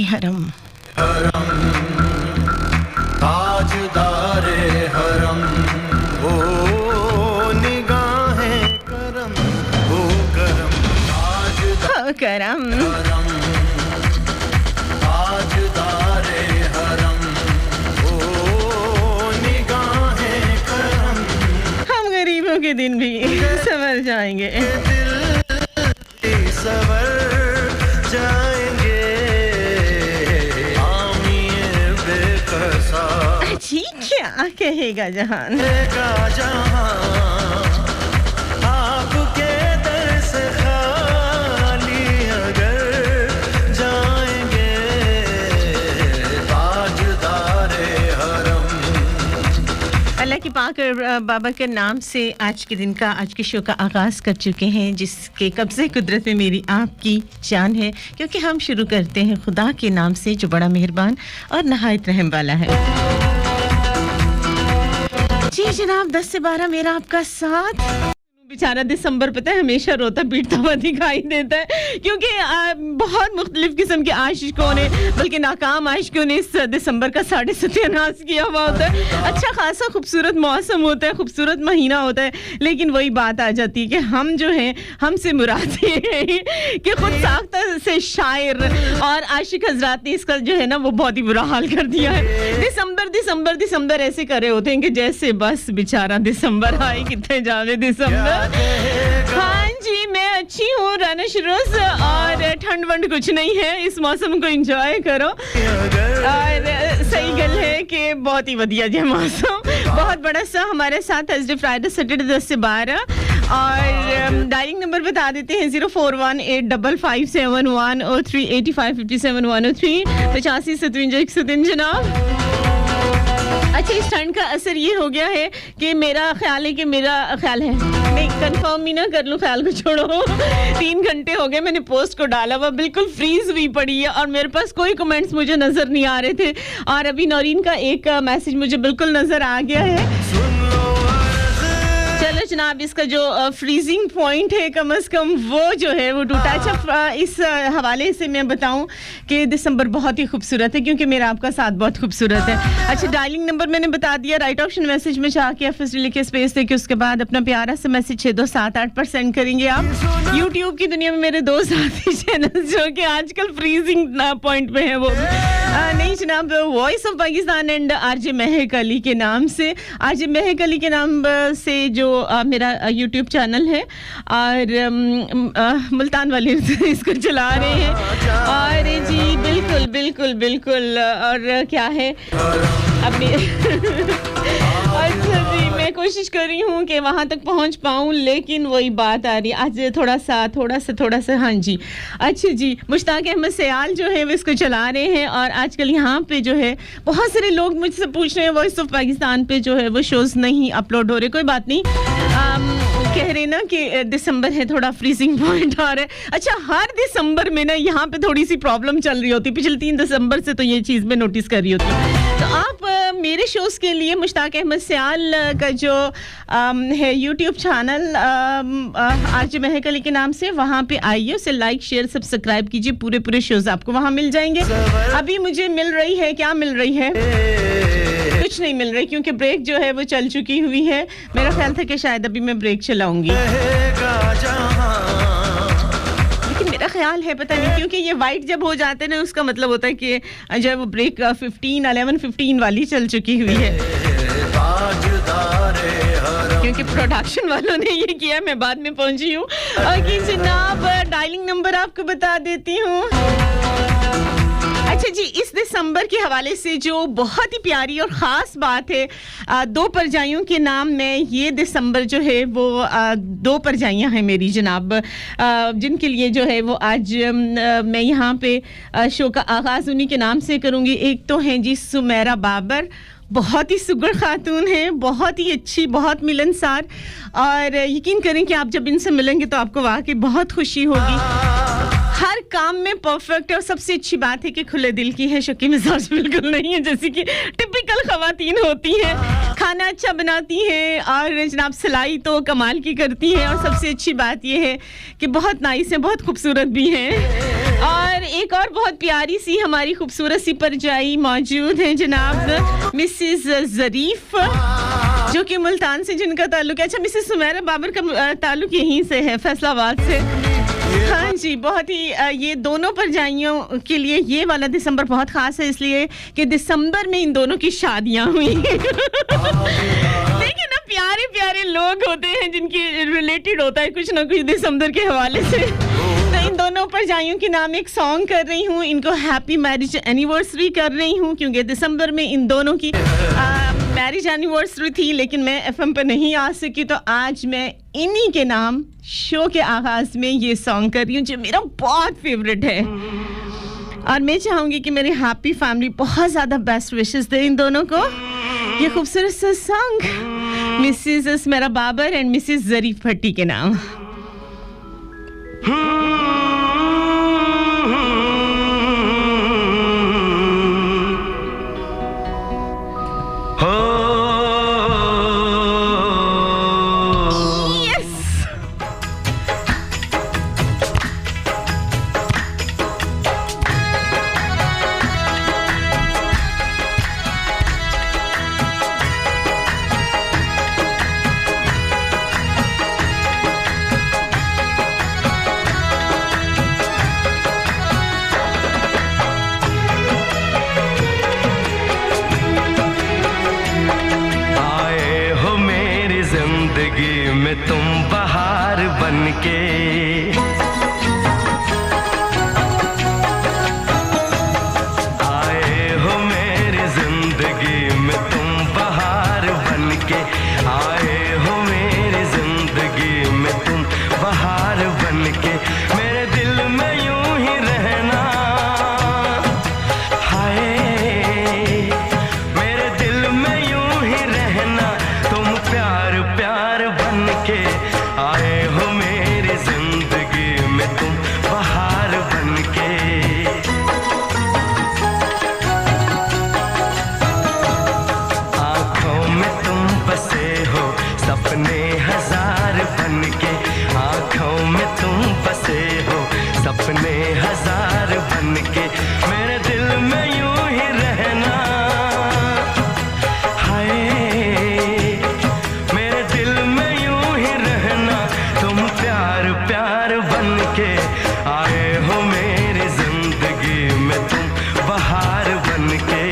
हरम ताजदारे हरम ओ निगाहें करम ओ करम करम ताजदारे हरम ओ निगाहें करम हम गरीबों के दिन भी संवर जाएंगे दिल भी संवर जाएंगे आमिए बेकसा जी क्या कहेगा जहान का जहां आपके दर से खाली अगर जाएंगे ताजदारे हरम अल्लाह की पाक बाबा के नाम से आज के दिन का आज के शो का आगाज़ कर चुके हैं जिसके कब्ज़े कुदरत में मेरी आपकी जान है क्योंकि हम शुरू करते हैं खुदा के नाम से जो बड़ा मेहरबान और नहायत रहम वाला है जी जनाब 10 से 12 मेरा आपका साथ बेचारा दिसंबर पता है हमेशा रोता पीटता हुआ दिखाई देता है क्योंकि बहुत मुख्तलिफ किस्म के आशिकों ने बल्कि नाकाम आशिकों ने इस दिसंबर का सत्यानाश किया हुआ होता है अच्छा खासा खूबसूरत मौसम होता है खूबसूरत महीना होता है लेकिन वही बात आ जाती है कि हम जो हैं हमसे मुराद ये है कि खुद साख्ता से शायर और आशिक हजरात ने इसका जो है ना वो बहुत ही बुरा हाल कर दिया है दिसंबर ऐसे कर रहे होते हैं कि जैसे बस बेचारा दिसंबर आए कितने जावे दिसंबर हाँ जी मैं अच्छी हूँ राना शिरोज और ठंड वंड कुछ नहीं है इस मौसम को एंजॉय करो और सही गल है कि बहुत ही वधिया जी मौसम बहुत बड़ा सा हमारे साथ थर्सडे फ्राइडे सैटरडे 10 से 12 और डायलिंग नंबर बता देते हैं 0418557103 8557 जनाब अच्छा इस ठंड का असर ये हो गया है कि मेरा ख्याल है नहीं कंफर्म ही ना कर लूं ख्याल को छोड़ो 3 घंटे हो गए मैंने पोस्ट को डाला हुआ बिल्कुल फ्रीज हुई पड़ी है और मेरे पास कोई कमेंट्स मुझे नजर नहीं आ रहे थे और अभी नौरीन का एक मैसेज मुझे बिल्कुल नजर आ गया है चलो जनाब इसका जो फ्रीजिंग पॉइंट है कम से कम वो जो है वो टूटा अच्छा इस हवाले से मैं बताऊं कि दिसंबर बहुत ही खूबसूरत है क्योंकि मेरा आपका साथ बहुत खूबसूरत है अच्छा डायलिंग नंबर मैंने बता दिया राइट ऑप्शन मैसेज में जाके एफएस लिखे स्पेस देके उसके बाद अपना प्यारा सा मैसेज 6278 पर सेंड करेंगे आप यूट्यूब की दुनिया में मेरे 2 साथी चैनल जो कि आजकल फ्रीजिंग पॉइंट पे है वो नहीं जनाब voice of Pakistan and RJ महक अली के नाम से आरजे महक अली के नाम से जो मेरा यूट्यूब चैनल है और मुल्तान वाले इसको चला रहे हैं और जी बिल्कुल और क्या है अपनी अच्छा जी मैं कोशिश कर रही हूँ कि वहाँ तक पहुँच पाऊँ लेकिन वही बात आ रही है आज थोड़ा सा हाँ जी अच्छा जी मुश्ताक अहमद सयाल जो है वो इसको चला रहे हैं और आजकल यहाँ पे जो है बहुत सारे लोग मुझसे पूछ रहे हैं वॉइस ऑफ पाकिस्तान पे जो है वो शोज नहीं अपलोड हो रहे कोई बात नहीं कह रहे ना कि दिसंबर है थोड़ा फ्रीजिंग पॉइंट आ रहा है अच्छा हर दिसंबर में ना यहाँ पे थोड़ी सी प्रॉब्लम चल रही होती पिछले 3 दिसंबर से तो ये चीज़ मैं नोटिस कर रही होती तो आप मेरे शोज़ के लिए मुश्ताक अहमद सयाल का जो है यूट्यूब चैनल आरजे महक अली के नाम से वहाँ पे आइए उसे लाइक शेयर सब्सक्राइब कीजिए पूरे शोज़ आपको वहाँ मिल जाएंगे अभी मुझे मिल रही है क्या मिल रही है कुछ नहीं मिल रही क्योंकि ब्रेक जो है वो चल चुकी हुई है मेरा ख्याल था कि शायद अभी मैं ब्रेक चलाऊंगी लेकिन मेरा ख्याल है पता नहीं क्योंकि ये वाइट जब हो जाते हैं ना उसका मतलब होता है कि जो है वो ब्रेक 11:15 वाली चल चुकी हुई है क्योंकि प्रोडक्शन वालों ने ये किया मैं बाद में पहुंची हूँ कि जनाब डायलिंग नंबर आपको बता देती हूँ अच्छा जी इस दिसंबर के हवाले से जो बहुत ही प्यारी और ख़ास बात है 2 परजाइयों के नाम में ये दिसंबर जो है वो 2 परजाइयाँ हैं मेरी जनाब जिनके लिए जो है वो आज मैं यहाँ पे शो का आगाज़ उन्हीं के नाम से करूँगी एक तो हैं जी सुमेरा बाबर बहुत ही सुगर खातून है बहुत ही अच्छी बहुत मिलनसार और यकीन करें कि आप जब इनसे मिलेंगे तो आपको वाकई बहुत खुशी होगी हर काम में परफेक्ट है और सबसे अच्छी बात है कि खुले दिल की है शक्की मिजाज बिल्कुल नहीं है जैसे कि टिपिकल खवातीन होती हैं खाना अच्छा बनाती हैं और जनाब सिलाई तो कमाल की करती हैं और सबसे अच्छी बात ये है कि बहुत नाइस है बहुत खूबसूरत भी हैं और एक और बहुत प्यारी सी हमारी खूबसूरत सी परजाई मौजूद हैं जनाब मिसेस ज़रीफ, जो कि मुल्तान से जिनका ताल्लुक है। अच्छा, मिसेस सुमेरा बाबर का ताल्लुक यहीं से है, फैसलाबाद से। हाँ जी, बहुत ही ये दोनों परजाइयों के लिए ये वाला दिसंबर बहुत ख़ास है, इसलिए कि दिसंबर में इन दोनों की शादियाँ हुई। देखिए ना, प्यारे प्यारे लोग होते हैं जिनकी रिलेटेड होता है कुछ ना कुछ दिसंबर के हवाले से। तो इन दोनों परजाइयों के नाम एक सॉन्ग कर रही हूँ, इनको हैप्पी मैरिज एनिवर्सरी कर रही हूँ, क्योंकि दिसंबर में इन दोनों की मैरिज एनिवर्सरी थी, लेकिन मैं एफएम पे नहीं आ सकी, तो आज मैं इन्हीं के नाम शो के आगाज में ये सॉन्ग कर रही हूँ, जो मेरा बहुत फेवरेट है। और मैं चाहूंगी कि मेरी हैप्पी फैमिली बहुत ज़्यादा बेस्ट विशेस दे इन दोनों को। ये खूबसूरत सा song Mrs Sumera Babar and Mrs Zarif Bhatti के नाम। तुम बहार बनके आए हो मेरी जिंदगी में, तुम बहार बनके आए हो मेरी जिंदगी में, तुम बहार बनके मेरे दिल में यूं ही रहना। हाय मेरे दिल में यूं ही रहना, तुम प्यार प्यार बनके आए हो मेरी जिंदगी में, तुम बहार बनके। आंखों में तुम बसे हो सपने हजार बनके, आंखों में तुम बसे हो सपने हजार बनके मेरे दिल में यूं ही रहना। हाय मेरे दिल में यूं ही रहना, तुम प्यार प्यार बनके आए हो मेरी जिंदगी में, तुम बहार बनके।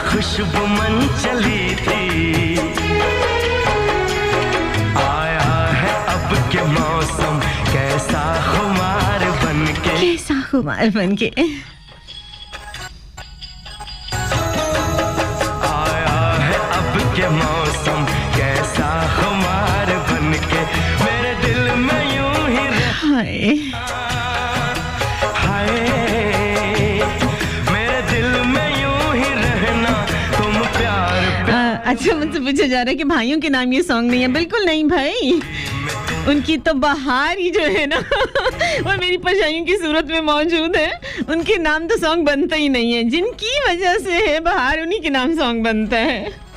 खुशबू मन चली थी, आया है अब के मौसम कैसा खुमार बनके, कैसा खुमार बनके। आया है अब के मौसम कैसा खुमार बनके मेरे दिल में यूं ही हाय अच्छा, मुझसे पूछा जा रहा है कि भाइयों के नाम ये सॉन्ग नहीं है। बिल्कुल नहीं भाई, उनकी तो बहार ही जो है ना वो मेरी परछाइयों की सूरत में मौजूद है। उनके नाम तो सॉन्ग बनता ही नहीं है, जिनकी वजह से है बहार, उन्हीं के नाम सॉन्ग बनता है।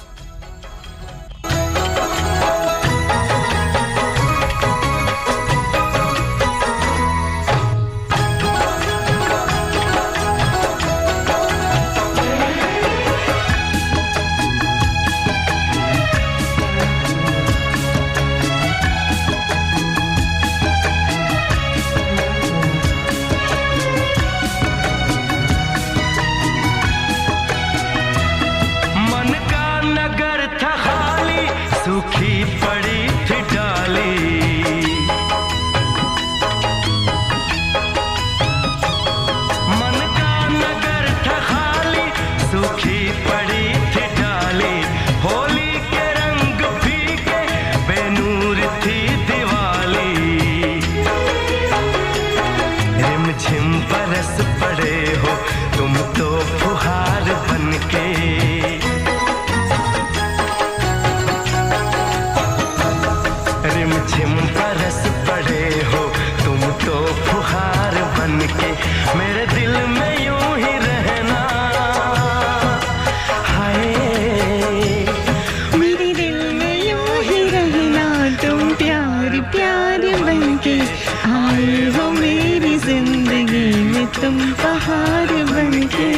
सूखी पड़ी थी डाली, मन का नगर था खाली, सूखी पड़ी थी डाली, होली के रंग फीके, बेनूर थी दिवाली, रिमझिम बरस पड़े हो तुम तो फुहार बनके, रिमझिम बरस पड़े हो तुम तो फुहार बनके, मेरे दिल में यूं ही रहना, हाय मेरे दिल में यूं ही रहना, तुम प्यार प्यार बनके आए हो मेरी जिंदगी में, तुम बहार बनके।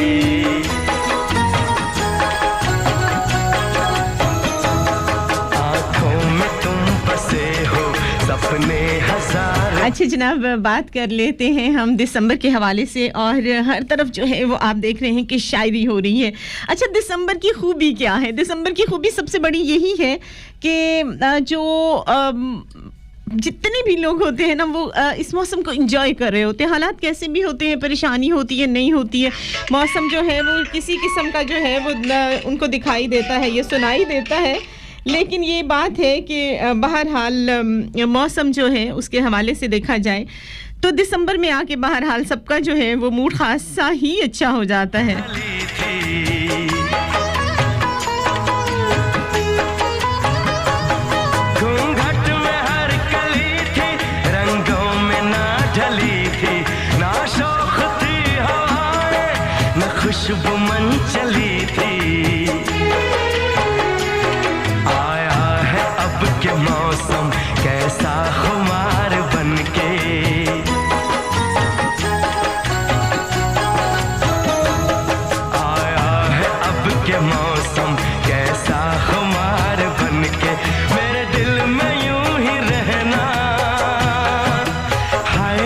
आंखों में तुम बसे हो सपने हजार। अच्छा जनाब, बात कर लेते हैं हम दिसंबर के हवाले से, और हर तरफ जो है वो आप देख रहे हैं कि शायरी हो रही है। अच्छा, दिसंबर की खूबी क्या है? दिसंबर की खूबी सबसे बड़ी यही है कि जो जितने भी लोग होते हैं ना वो इस मौसम को एंजॉय कर रहे होते हैं। हालात कैसे भी होते हैं, परेशानी होती है, नहीं होती है, मौसम जो है वो किसी किस्म का जो है वो उनको दिखाई देता है, ये सुनाई देता है, लेकिन ये बात है कि बहरहाल मौसम जो है उसके हवाले से देखा जाए तो दिसंबर में आके बहरहाल सबका जो है वो मूड खासा ही अच्छा हो जाता है। घूंघट में हर कली थी, रंगों में ना ढली थी, ना शौक थी हवाएं, न खुशबू मन चली थी, आया है अब के मौसम कैसा खुमार बनके, आया है अब के मौसम कैसा खुमार बनके, मेरे दिल में यूं ही रहना, हाय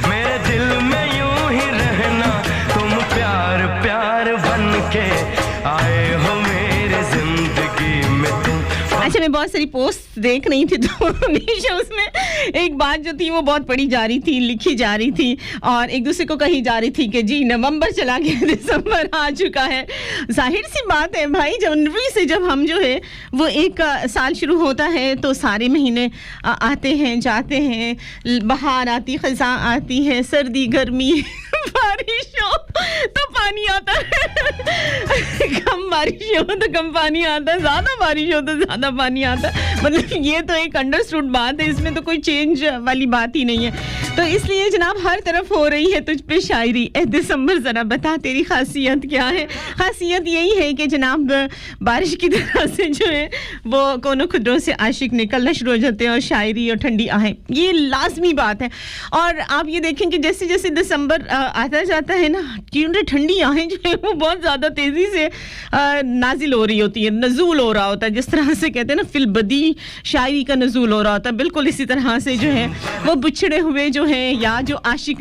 मेरे दिल में यूं ही रहना, तुम प्यार प्यार बनके आए हो मेरे जिंदगी में तुम। अच्छा, मैं बहुत सारी पोस्ट देख रही थी तो हमेशा उसमें एक बात जो थी वो बहुत पढ़ी जा रही थी, लिखी जा रही थी, और एक दूसरे को कही जा रही थी कि जी नवंबर चला गया, दिसंबर आ चुका है। जाहिर सी बात है भाई, जनवरी से जब हम जो है वो एक साल शुरू होता है तो सारे महीने आते हैं जाते हैं, बहार आती, खज़ां आती है, सर्दी गर्मी बारिश हो तो पानी आता है, कम बारिश हो तो कम पानी आता है, ज़्यादा बारिश हो तो ज़्यादा पानी आता है। मतलब ये तो एक अंडरस्टूड बात है, इसमें तो कोई चेंज वाली बात ही नहीं है। तो इसलिए जनाब हर तरफ हो रही है तुझ पे शायरी, ए दिसंबर ज़रा बता तेरी खासियत क्या है? खासियत यही है कि जनाब बारिश की तरह से जो है वो कोनों खुदरों से आशिक निकलना शुरू हो जाते हैं और शायरी और ठंडी आहें, ये लाजमी बात है। और आप ये देखें कि जैसे जैसे दिसंबर आता जाता है ना, क्योंकि ठंडी आहें जो है वो बहुत ज़्यादा तेज़ी से नाजिल हो रही होती है, नज़ूल हो रहा होता है, जिस तरह से कहते हैं ना फिलबदी शायरी का नज़ूल हो रहा होता है, बिल्कुल इसी तरह से जो है वो बिछड़े हुए जो है या जो आशिक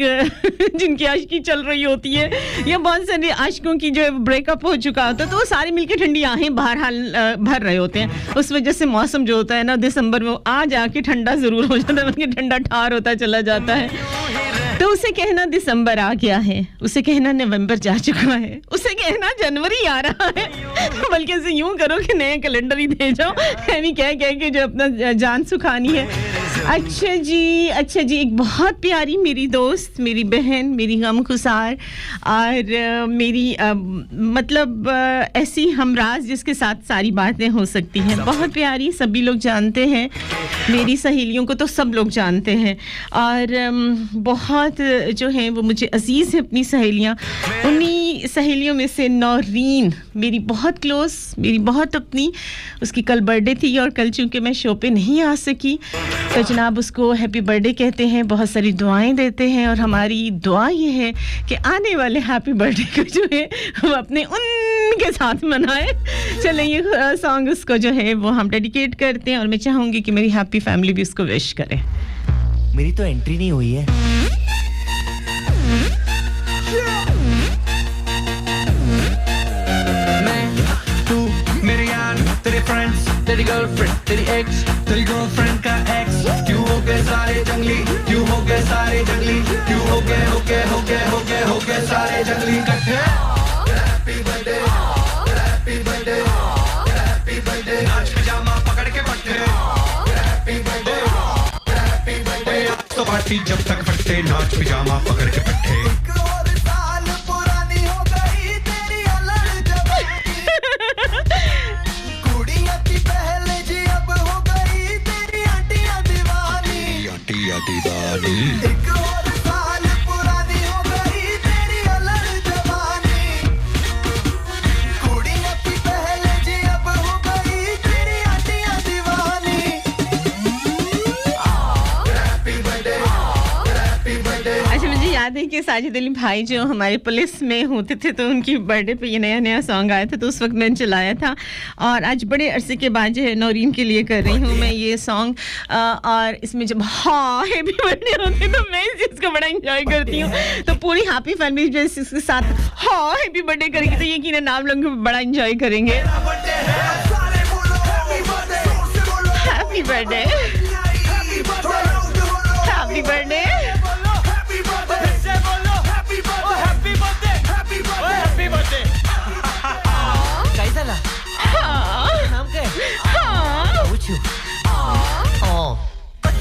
जिनकी आशिकी चल रही होती है या बहुत सारे आशिकों की जो ब्रेकअप हो चुका होता है, तो वो सारे मिलके ठंडी आहें बहरहाल भर रहे होते हैं। उस वजह से मौसम जो होता है ना दिसंबर में आ जाके ठंडा ज़रूर हो जाता है, बल्कि ठंडा ठार होता चला जाता है। तो उसे कहना दिसंबर आ गया है, उसे कहना नवंबर जा चुका है, उसे कहना जनवरी आ रहा है, बल्कि इसे यूं करो कि नए कैलेंडर ही दे जाओ, ऐवी कह के जो अपना जान सुखानी है। अच्छा जी, एक बहुत प्यारी मेरी दोस्त, मेरी बहन, मेरी गमगुसार और मेरी मतलब ऐसी हमराज जिसके साथ सारी बातें हो सकती हैं, बहुत प्यारी, सभी लोग जानते हैं, मेरी सहेलियों को तो सब लोग जानते हैं, और बहुत जो है वो मुझे अजीज़ है अपनी सहेलियाँ। उन्हीं सहेलियों में से नौरीन मेरी बहुत क्लोज, मेरी बहुत अपनी, उसकी कल बर्थडे थी और कल चूँकि मैं शो पे नहीं आ सकी तो जनाब उसको हैप्पी बर्थडे कहते हैं, बहुत सारी दुआएं देते हैं, और हमारी दुआ ये है कि आने वाले हैप्पी बर्थडे को जो है वो अपने उनके साथ मनाए। चलें ये सॉन्ग उसको जो है वो हम डेडिकेट करते हैं, और मैं चाहूँगी कि मेरी हैप्पी फैमिली भी उसको विश करे। मेरी तो एंट्री नहीं हुई है। मैं, तू, मेरे यार, तेरे फ्रेंड्स तेरी गर्लफ्रेंड तेरी एक्स तेरी गर्लफ्रेंड का एक्स क्यों हो गए सारे जंगली क्यों हो गए सारे जंगली क्यों हो गए सारे जंगली इकट्ठे happy birthday happy birthday happy birthday नाच पिजामा पकड़ के पट्टे हैप्पी बर्थडे तो पार्टी जब तक फटते नाच पिजामा पकड़ के पट्टे एक और साल पुरानी हो गई तेरी अलग जवानी कुड़ियां की पहले जी अब हो गई तेरी आंटियां दीवानी हैप्पी बर्थडे अच्छा मुझे याद है कि साजिद अली भाई जो हमारे पुलिस में होते थे तो उनकी बर्थडे पे ये नया सॉन्ग आया था तो उस वक्त मैंने चलाया था और आज बड़े अरसे के बाद जो है नौरीन के लिए कर रही हूँ मैं ये सॉन्ग और इसमें जब हाँ हैप्पी बर्थडे होती है तो मैं इस चीज़ को बड़ा एंजॉय करती हूँ तो पूरी हैप्पी फैमिली जो इसके साथ हाँ हैप्पी बर्थडे करेगी तो यकीनन आप लोग बड़ा एंजॉय करेंगे हैप्पी बर्थडे हैप्पी बर्थडे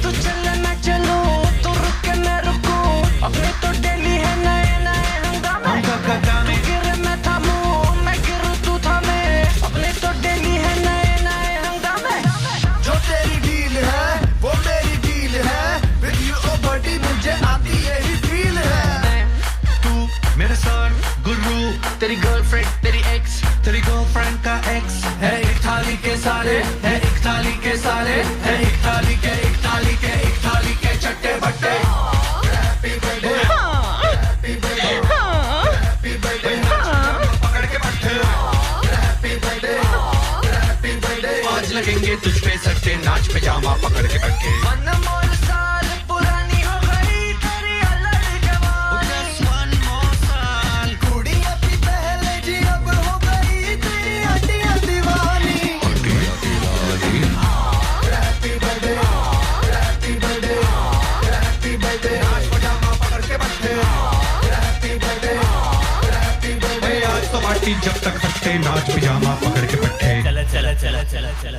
तू चले मैं चलूं तू रुके मैं रुकूं अपने तो डेली है नए हंगामे तू गिरे मैं थामूं मैं गिरूं तू थामे अपने तो डेली है नए हंगामे जो तेरी डील है वो मेरी डील है विद यू ओ बॉडी मुझे आती यही फील है तू मेरे सर गुरु तेरी गर्लफ्रेंड तेरी एक्स तेरी गर्लफ्रेंड का एक्स है एक थाली के सारे है एक थाली के सारे है एक थाली के चट्टे बट्टे happy birthday happy birthday happy birthday पकड़ के पट्टे हैप्पी बर्थडे आज लगेंगे तुझ पे सट्टे नाच पिजामा पकड़ के पट्टे वन मोर साल पुरानी हो गई तेरी अलग जवानी just one more साल कुड़ियां की पहले जी अब हो गई तेरी आंटियां दीवानी हैप्पी बर्थडे नाच पजामा पकड़ के बैठे हैप्पी बर्थडे आज तो पार्टी जब तक फटते नाच पिजामा पकड़ के बैठे चला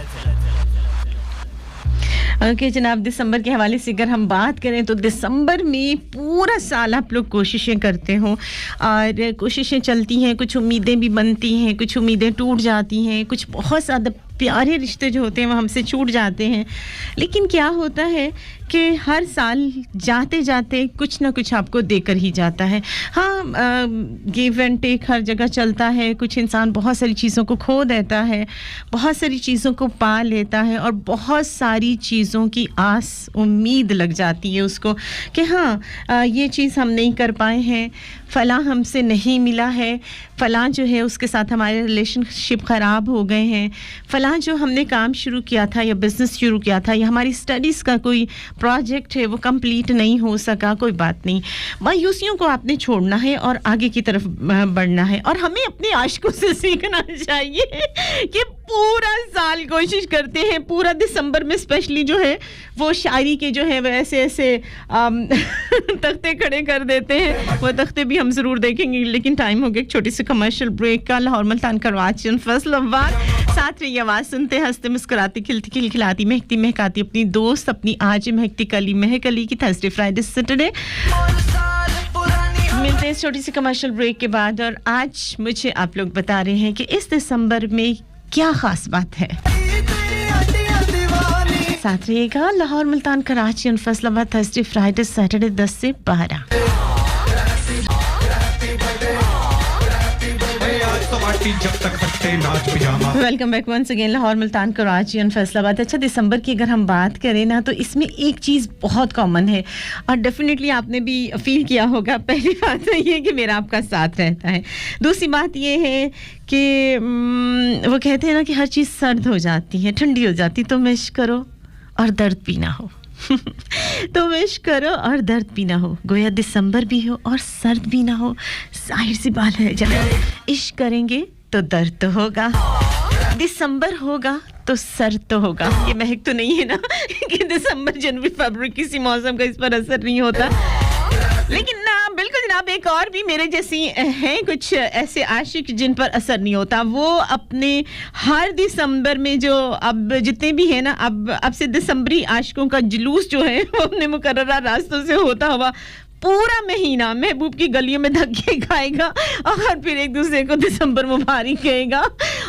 ओके जनाब दिसंबर के हवाले से अगर हम बात करें तो दिसंबर में पूरा साल आप लोग कोशिशें करते हो और कोशिशें चलती हैं कुछ उम्मीदें भी बनती हैं कुछ उम्मीदें टूट जाती हैं कुछ बहुत ज़्यादा प्यारे रिश्ते जो होते हैं वो हमसे छूट जाते हैं लेकिन क्या होता है कि हर साल जाते जाते कुछ ना कुछ आपको देकर ही जाता है हाँ गिव एंड टेक हर जगह चलता है कुछ इंसान बहुत सारी चीज़ों को खो देता है बहुत सारी चीज़ों को पा लेता है और बहुत सारी चीज़ों की आस उम्मीद लग जाती है उसको कि हाँ ये चीज़ हम नहीं कर पाए हैं फ़लाँ हमसे नहीं मिला है फ़लाँ जो है उसके साथ हमारे रिलेशनशिप ख़राब हो गए हैं फ़लाँ जो हमने काम शुरू किया था या बिज़नेस शुरू किया था या हमारी स्टडीज़ का कोई प्रोजेक्ट है वो कंप्लीट नहीं हो सका कोई बात नहीं मायूसियों को आपने छोड़ना है और आगे की तरफ बढ़ना है और हमें अपने आशिकों से सीखना चाहिए कि पूरा साल कोशिश करते हैं पूरा दिसंबर में स्पेशली जो है वो शायरी के जो है वैसे ऐसे तख्ते खड़े कर देते हैं वो तख्ते भी हम ज़रूर देखेंगे लेकिन टाइम हो गया एक छोटी सी कमर्शियल ब्रेक का लाहौर मुल्तान करवाचन फैसलाबाद साथ रही आवाज़ सुनते हंसते मुस्कुराती खिलती खिलखिलाती महकती महकाती अपनी दोस्त अपनी आज महकती कली महक अली की थर्सडे फ्राइडे सैटरडे मिलते हैं इस छोटी सी कमर्शियल ब्रेक के बाद और आज मुझे आप लोग बता रहे हैं कि इस दिसंबर में क्या खास बात है साथ रहिएगा लाहौर मुल्तान कराची और फैसलाबाद थर्सडे फ्राइडे सैटरडे 10 से 12 जब तक फटते नाच पिजामा welcome back once again Lahore Multan Karachi और फैसलाबाद अच्छा दिसंबर की अगर हम बात करें ना तो इसमें एक चीज़ बहुत कॉमन है और डेफिनेटली आपने भी फील किया होगा पहली बात तो ये कि मेरा आपका साथ रहता है दूसरी बात ये है कि वो कहते हैं ना कि हर चीज़ सर्द हो जाती है ठंडी हो जाती तो विश करो और दर्द भी ना हो तो विश करो और दर्द भी ना हो गोया दिसंबर भी हो और सर्द भी ना हो जाहिर सी बात है जब इश्क करेंगे तो दर्द तो होगा दिसंबर होगा तो सर्द तो होगा, ये महक तो नहीं है ना कि दिसंबर जनवरी फरवरी किसी मौसम का इस पर असर नहीं होता। लेकिन ना बिल्कुल जनाब, एक और भी मेरे जैसी हैं कुछ ऐसे आशिक जिन पर असर नहीं होता। वो अपने हर दिसंबर में जो अब जितने भी हैं ना, अब से दिसंबरी आशिकों का जुलूस जो है वो अपने मुकर्ररा रास्तों से होता हुआ पूरा महीना महबूब की गलियों में धक्के खाएगा और फिर एक दूसरे को दिसंबर मुबारक कहेगा।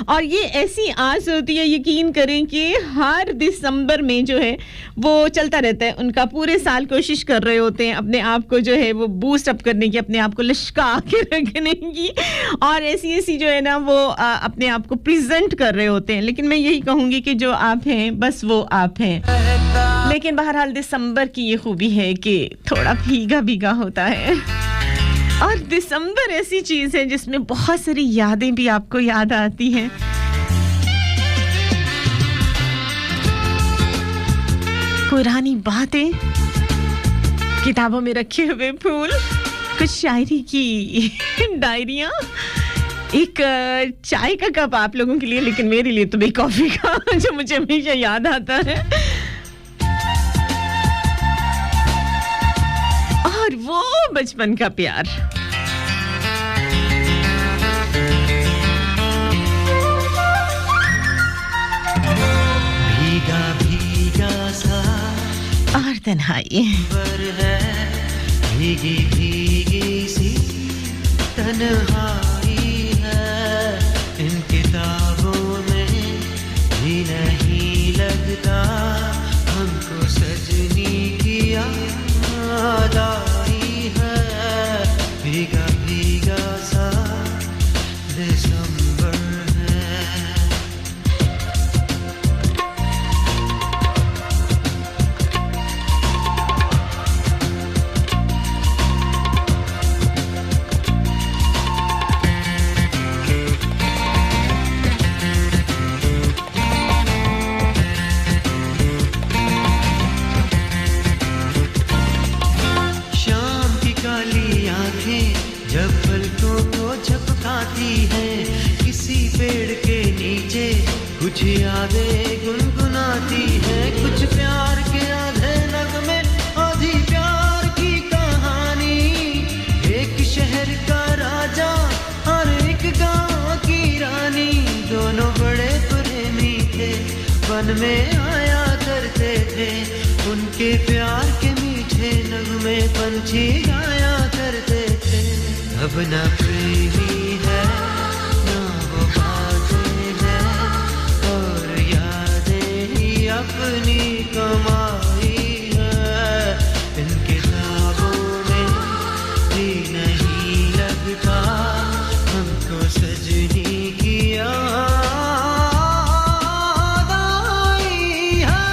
और ये ऐसी आस होती है, यकीन करें कि हर दिसंबर में जो है वो चलता रहता है। उनका पूरे साल कोशिश कर रहे होते हैं अपने आप को जो है वो बूस्ट अप करने की, अपने आप को लश्का के रखने की, और ऐसी ऐसी जो है ना वो अपने आप को प्रेजेंट कर रहे होते हैं। लेकिन मैं यही कहूँगी कि जो आप हैं बस वो आप हैं। लेकिन बहरहाल दिसंबर की ये खूबी है कि थोड़ा भीगा भीगा होता है, और दिसंबर ऐसी चीज है जिसमें बहुत सारी यादें भी आपको याद आती हैं। पुरानी बातें, किताबों में रखे हुए फूल, कुछ शायरी की डायरियां, एक चाय का कप आप लोगों के लिए, लेकिन मेरे लिए तो भाई कॉफी का जो मुझे हमेशा याद आता है, और वो बचपन का प्यार। भीगा भीगा सा और तन्हाई पर है, भीगी भीगी सी तन्हाई है। इन किताबों में भी नहीं लगता हमको सजनी की याद आई है। भीगा भीगा सा दिसंबर है। शाम की काली आंखें जब पलकों को झपकाती हैं, किसी पेड़ के नीचे कुछ यादें गुनगुनाती हैं। कुछ प्यार के आधे नगमे, आधी प्यार की कहानी। एक शहर का राजा और एक गांव की रानी, दोनों बड़े प्रेमी थे, वन में आया करते थे। उनके प्यार के मीठे नगमे पंछी गाया करते थे। अब ना प्रेमी है ना वो बातें हैं, और यादें ही अपनी कमाई है। इन किताबों में भी नहीं लगता हमको सजनी की याद आई है।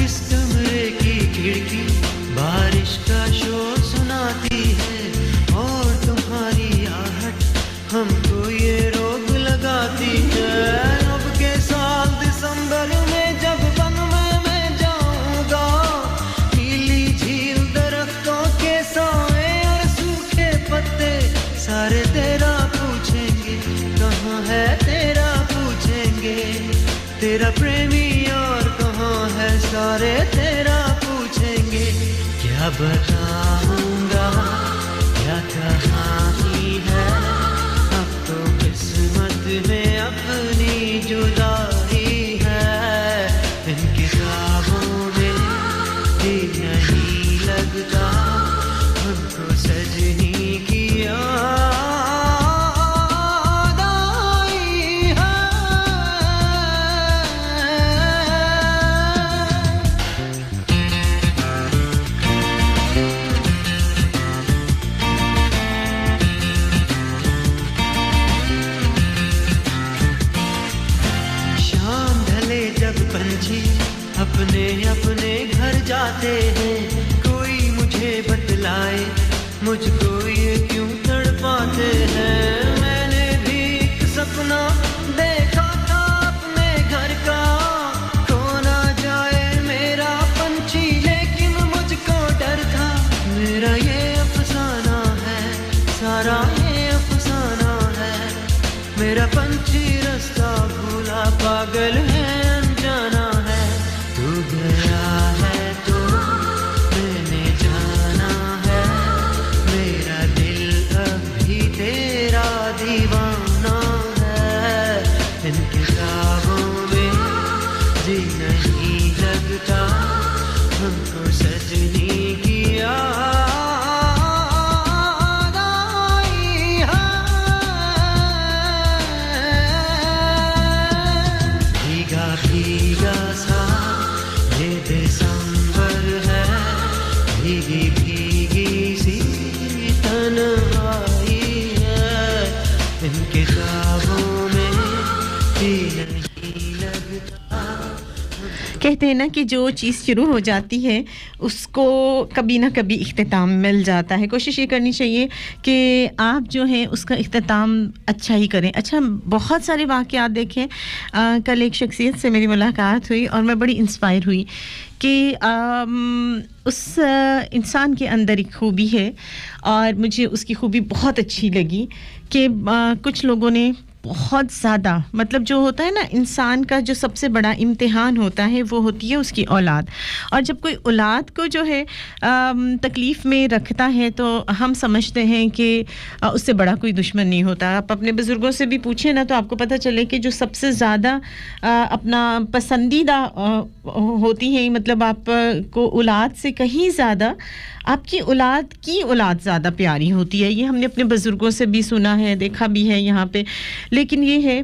इस कमरे की खिड़की बारिश का शोर सुनाती है, और तुम्हारी आहट हमको ये रोग लगाती है। अब के साल दिसंबर में जब वन में मैं जाऊंगा, नीली झील दरख्तों के साए और सूखे पत्ते सारे तेरा पूछेंगे, कहाँ है तेरा पूछेंगे। तेरा प्रेमी और कहाँ है सारे तेरा पूछेंगे। क्या बताऊंगा क्या कहानी है, अब तो किस्मत में अपनी जुदाई है। इन किताबों में भी नहीं लगता हमको सजनी की याद आई है। पंछी रास्ता भूला पागल है अनजाना है तू गया है तो मैंने जाना है मेरा दिल अभी तेरा दीवाना है इनके ख्वाबों में जी नहीं लगता हमको सजनी की याद आई है भीगा भीगा सा ये दिसंबर है भीगी भीगी सी तन्हाई है इनके ख्वाबों में जी नहीं लगता कहते हैं ना कि जो चीज़ शुरू हो जाती है उसको कभी ना कभी इख्तिताम मिल जाता है कोशिश ये करनी चाहिए कि आप जो हैं उसका इख्तिताम अच्छा ही करें अच्छा बहुत सारे वाक़यात देखें कल एक शख्सियत से मेरी मुलाकात हुई और मैं बड़ी इंस्पायर हुई कि उस इंसान के अंदर एक खूबी है और मुझे उसकी खूबी बहुत अच्छी लगी कि कुछ लोगों ने बहुत ज़्यादा मतलब जो होता है ना इंसान का जो सबसे बड़ा इम्तिहान होता है वो होती है उसकी औलाद और जब कोई औलाद को जो है तकलीफ़ में रखता है तो हम समझते हैं कि उससे बड़ा कोई दुश्मन नहीं होता आप अपने बुज़ुर्गों से भी पूछें ना तो आपको पता चले कि जो सबसे ज़्यादा अपना पसंदीदा होती है मतलब आपको औलाद से कहीं ज़्यादा आपकी औलाद की औलाद ज़्यादा प्यारी होती है ये हमने अपने बुज़ुर्गों से भी सुना है देखा भी है यहाँ पे लेकिन ये है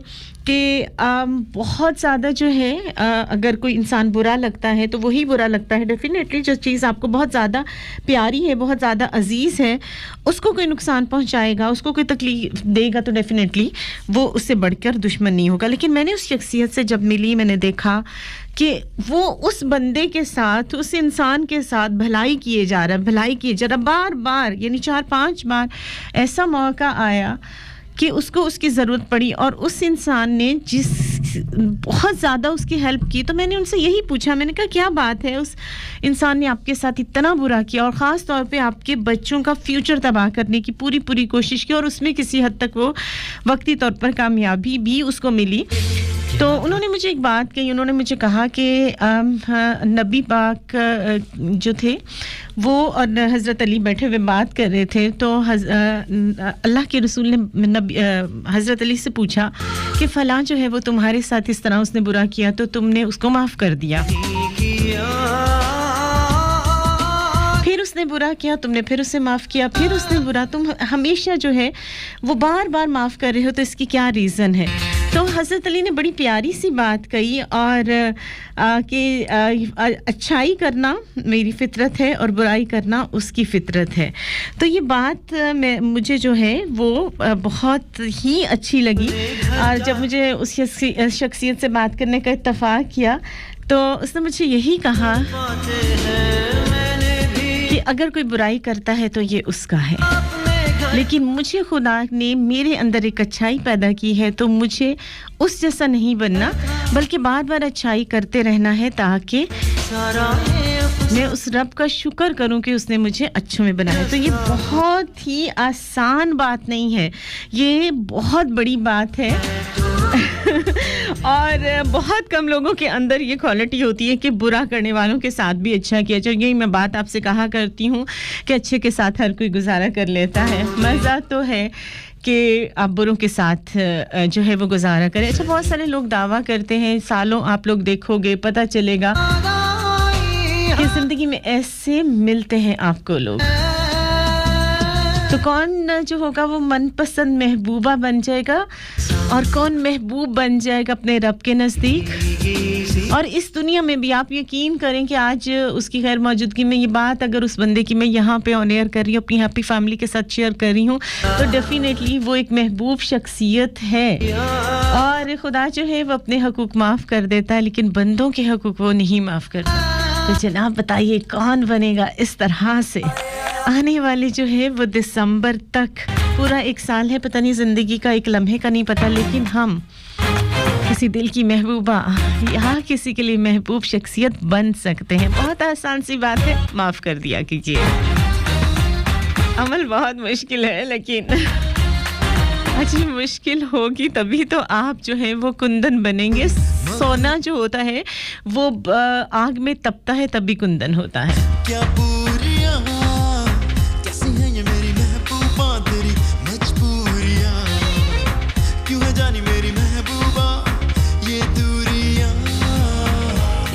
कि बहुत ज़्यादा जो है अगर कोई इंसान बुरा लगता है तो वही बुरा लगता है डेफिनेटली जो चीज़ आपको बहुत ज़्यादा प्यारी है बहुत ज़्यादा अजीज़ है उसको कोई नुकसान पहुंचाएगा उसको कोई तकलीफ देगा तो डेफिनेटली वो उससे बढ़कर दुश्मन नहीं होगा लेकिन मैंने उस शख्सियत से जब मिली मैंने देखा कि वो उस बंदे के साथ उस इंसान के साथ भलाई किए जा रहा है भलाई किए जा रहा बार-बार यानी 4-5 बार ऐसा मौका आया कि उसको उसकी ज़रूरत पड़ी और उस इंसान ने जिस बहुत ज़्यादा उसकी हेल्प की तो मैंने उनसे यही पूछा मैंने कहा क्या बात है उस इंसान ने आपके साथ इतना बुरा किया और ख़ास तौर पे आपके बच्चों का फ्यूचर तबाह करने की पूरी कोशिश की और उसमें किसी हद तक वो वक्ती तौर पर कामयाबी भी उसको मिली तो उन्होंने मुझे एक बात कही उन्होंने मुझे कहा कि नबी पाक जो थे वो और हज़रत अली बैठे हुए बात कर रहे थे तो अल्लाह के रसूल ने हज़रत अली से पूछा कि फ़लाँ जो है वो तुम्हारे साथ इस तरह उसने बुरा किया तो तुमने उसको माफ़ कर दिया फिर उसने बुरा किया तुमने फिर उसे माफ़ किया फिर उसने बुरा तुम हमेशा जो है वो बार-बार माफ़ कर रहे हो तो इसकी क्या रीज़न है तो हज़रत अली ने बड़ी प्यारी सी बात कही और कि अच्छाई करना मेरी फ़ितरत है और बुराई करना उसकी फ़ितरत है तो ये बात मुझे जो है वो बहुत ही अच्छी लगी और जब मुझे उस शख्सियत से बात करने का इत्तेफाक किया तो उसने मुझे यही कहा कि अगर कोई बुराई करता है तो ये उसका है लेकिन मुझे खुदा ने मेरे अंदर एक अच्छाई पैदा की है तो मुझे उस जैसा नहीं बनना बल्कि बार-बार अच्छाई करते रहना है ताकि मैं उस रब का शुक्र करूं कि उसने मुझे अच्छों में बनाया तो ये बहुत ही आसान बात नहीं है ये बहुत बड़ी बात है और बहुत कम लोगों के अंदर ये क्वालिटी होती है कि बुरा करने वालों के साथ भी अच्छा किया जाए यही मैं बात आपसे कहा करती हूँ कि अच्छे के साथ हर कोई गुजारा कर लेता है मज़ा तो है कि आप बुरों के साथ जो है वो गुजारा करें अच्छा बहुत सारे लोग दावा करते हैं सालों आप लोग देखोगे पता चलेगा कि ज़िंदगी में ऐसे मिलते हैं आपको लोग तो कौन जो होगा वो मनपसंद महबूबा बन जाएगा और कौन महबूब बन जाएगा अपने रब के नज़दीक और इस दुनिया में भी आप यकीन करें कि आज उसकी गैर मौजूदगी में ये बात अगर उस बंदे की मैं यहाँ पे ऑन एयर कर रही हूँ अपनी हैप्पी फैमिली के साथ शेयर कर रही हूँ तो डेफिनेटली वो एक महबूब शख्सियत है और खुदा जो है वो अपने हकूक माफ़ कर देता है लेकिन बंदों के हकूक वो नहीं माफ़ करता तो जनाब बताइए कौन बनेगा इस तरह से आने वाले जो है वो दिसंबर तक पूरा एक साल है पता नहीं ज़िंदगी का एक लम्हे का नहीं पता लेकिन हम किसी दिल की महबूबा या किसी के लिए महबूब शख्सियत बन सकते हैं बहुत आसान सी बात है माफ़ कर दिया कीजिए अमल बहुत मुश्किल है लेकिन अच्छी मुश्किल होगी तभी तो आप जो है वो कुंदन बनेंगे. सोना जो होता है वो आग में तपता है तभी कुंदन होता है. क्या पूरियां कैसी हैं ये मेरी महबूबा तेरी मजबूरियां क्यों है जानी मेरी महबूबा ये दूरियां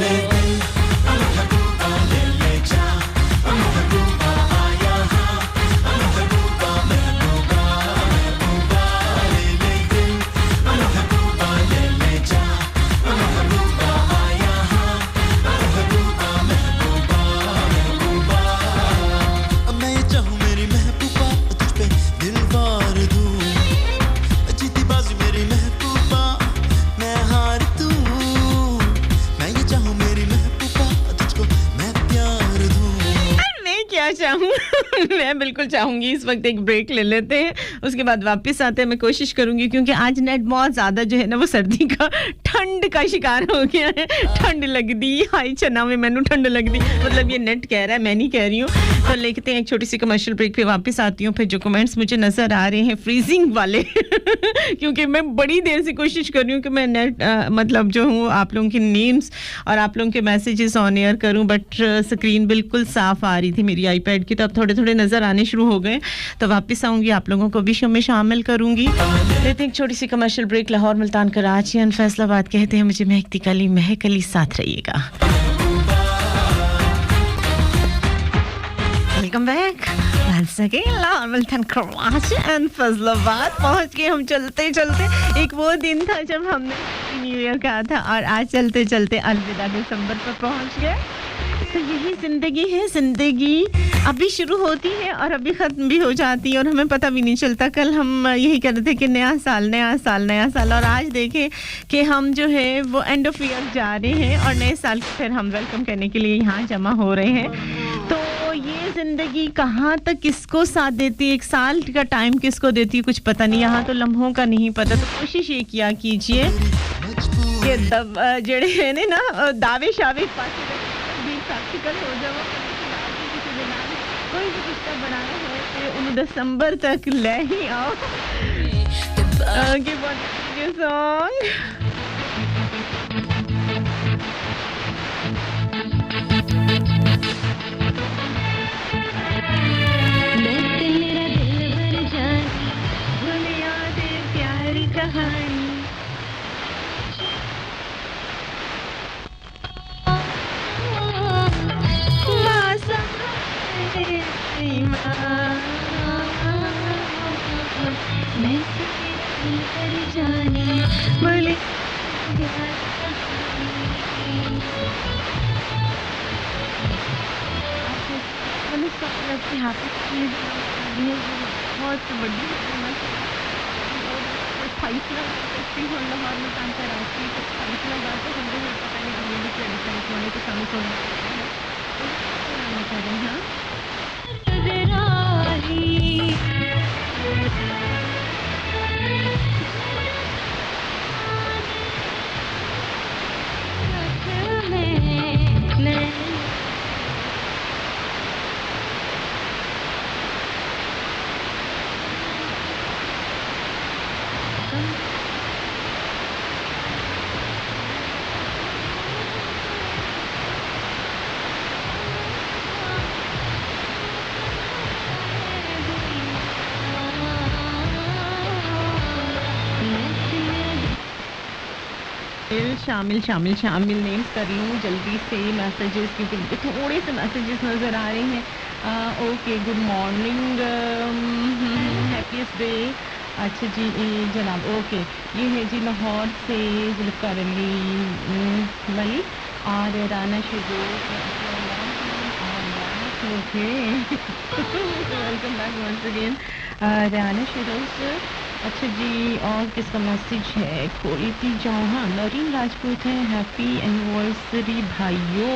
ले दिल महबूबा ले जा महबूबा आया हाँ महबूबा महबूबा महबूबा ले दिल महबूबा ले जा महबूबा आया हाँ महबूबा महबूबा महबूबा अब मैं ये चाहूँ मेरी महबूबा तुझ पे दिल वार दूँ जीती बाजी मेरी महबूबा मैं हार दूँ मैं ये चाहूँ मेरी महबूबा तुझको मैं प्यार दूँ मैं क्या चाहूँ मैं बिल्कुल चाहूंगी इस वक्त एक ब्रेक ले लेते हैं उसके बाद वापस आते हैं. मैं कोशिश करूंगी क्योंकि आज नेट बहुत ज़्यादा जो है ना वो सर्दी का ठंड का शिकार हो गया है. ठंड लग दी हाई चना में मैनू ठंड लग दी मतलब ये नेट कह रहा है मैं नहीं कह रही हूँ. तो लेते हैं एक छोटी सी कमर्शियल ब्रेक पे वापस आती हूँ. फिर जो कमेंट्स मुझे नज़र आ रहे हैं फ्रीजिंग वाले क्योंकि मैं बड़ी देर से कोशिश कर रही हूँ कि मैं नेट मतलब जो हूँ आप लोगों के नेम्स और आप लोगों के मैसेजेस ऑन एयर करूँ बट स्क्रीन बिल्कुल साफ़ आ रही थी मेरी आईपैड की. तो अब थोड़े थोड़े नज़र आने शुरू हो गए तो वापस आऊँगी आप लोगों को भी शो में शामिल करूँगी. लेते हैं एक छोटी सी commercial break. Lahore Multan Karachi and Faisalabad कहते हैं मुझे महकती कली महकली साथ रहिएगा. Welcome back once again. Lahore Multan Karachi and Faisalabad पहुंच गए हम चलते चलते. एक वो दिन था जब हमने न्यू ईयर कहा था और आज चलते चलते अलविदा दिसंबर पर पहुंच गए. तो यही ज़िंदगी है. ज़िंदगी अभी शुरू होती है और अभी ख़त्म भी हो जाती है और हमें पता भी नहीं चलता. कल हम यही कह रहे थे कि नया साल नया साल नया साल और आज देखें कि हम जो है वो एंड ऑफ ईयर जा रहे हैं और नए साल को फिर हम वेलकम करने के लिए यहाँ जमा हो रहे हैं. तो ये ज़िंदगी कहाँ तक किसको साथ देती है. एक साल का टाइम किसको देती है कुछ पता नहीं. यहाँ तो लम्हों का नहीं पता. तो कोशिश ये किया कीजिए कि जड़े है ने ना दावे शावे पास प्रैक्टिकल हो जाओ. किसी दिन कोई भी रिश्ता बनाना है तो 19 दिसंबर तक ले ही आओ. गिव वन सॉन्ग मैं तेरा दिल भर जानी दुनिया दे प्यारी कहानी. मैं तेरा दिल भर जानी बोले बहुत बड़ी फैसला करती हूँ लाहौर में काम कराची तो फैसला बात तो समझे नहीं पता नहीं कि ये भी होने के सामने सोना करें. हाँ शामिल नेम्स कर लूँ जल्दी से मैसेजेस क्योंकि मुझे थोड़े से मैसेजेस नज़र आ रहे हैं. Okay good morning happiest day. अच्छा जी जनाब ओके ये है जी लाहौर से जुल्फ़कार अली वली और राना शुरू. Okay welcome back once again Rana शुरू. अच्छा जी और किसका मैसेज है. कोई चौहान नरीन राजपूत है. हैप्पी एनिवर्सरी भाइयों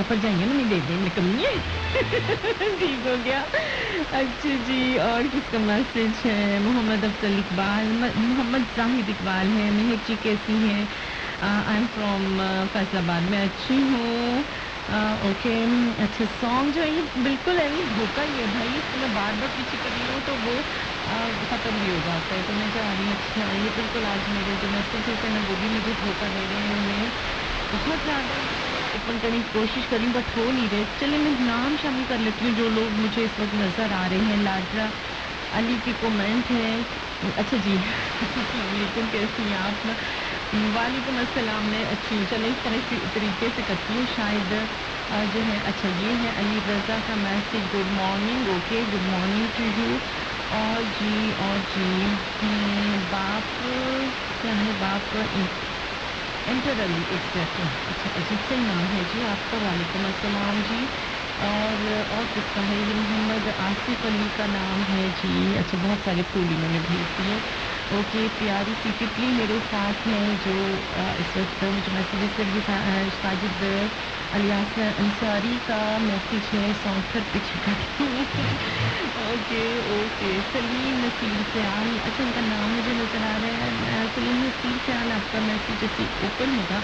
पर जाइए ना मैं दे दें निकलनी है ठीक हो गया. अच्छा जी और किसका मैसेज है. मोहम्मद अफजल इकबाल मोहम्मद जाहिद इकबाल है. महक जी कैसी हैं. आई एम फ्रॉम फैसलाबाद में अच्छी हूँ। ओके, अच्छा सॉन्ग जो है ये बिल्कुल है नहीं धोखा ही है भाई, इसको मैं बार बार पीछे कर रही हूँ तो वो ख़त्म भी हो जाता है, तो मैं जा रही हूँ। अच्छा ये बिल्कुल आज मेरे जो मैसेजेस हैं ना वो भी मुझे धोखा दे रहे हैं, उन्हें बहुत ज़्यादा ओपन करने की कोशिश कर रही हूँ बट हो नहीं रहे। चलिए मैं नाम शामिल कर लेती हूँ जो लोग मुझे इस वक्त नज़र आ रहे हैं। लाडरा अली की कमेंट है। अच्छा जी अस्सलाम वालेकुम, कैसी हैं आप? वालेकुम अस्सलाम। मैं अच्छी हूँ। चलो इस तरह तरीके से करती हूँ शायद जो है। अच्छा ये है अली रज़ा का message, good morning. Okay good morning to you. और जी बाप क्या है? बाप एंटर अली एग्जैक्टली। अच्छा अजीब से नाम है जी आपका। वालेकुम अस्सलाम जी। और किसका है ये? मोहम्मद आसिफ अली का नाम है जी। अच्छा बहुत सारे फूल इन्होंने भेज दिए। ओके प्यारी सी तितली मेरे साथ है जो इस वक्त मुझे मैसेज कर भी था। साजिद अलियास अंसारी का मैसेज है, सॉन्ग पर पीछे करती हूँ। ओके सलीम नसीर ख्याल, अच्छा उनका नाम मुझे नज़र आ रहा है। सलीम नसीर ख्याल आपका मैसेज जैसे ओपन होगा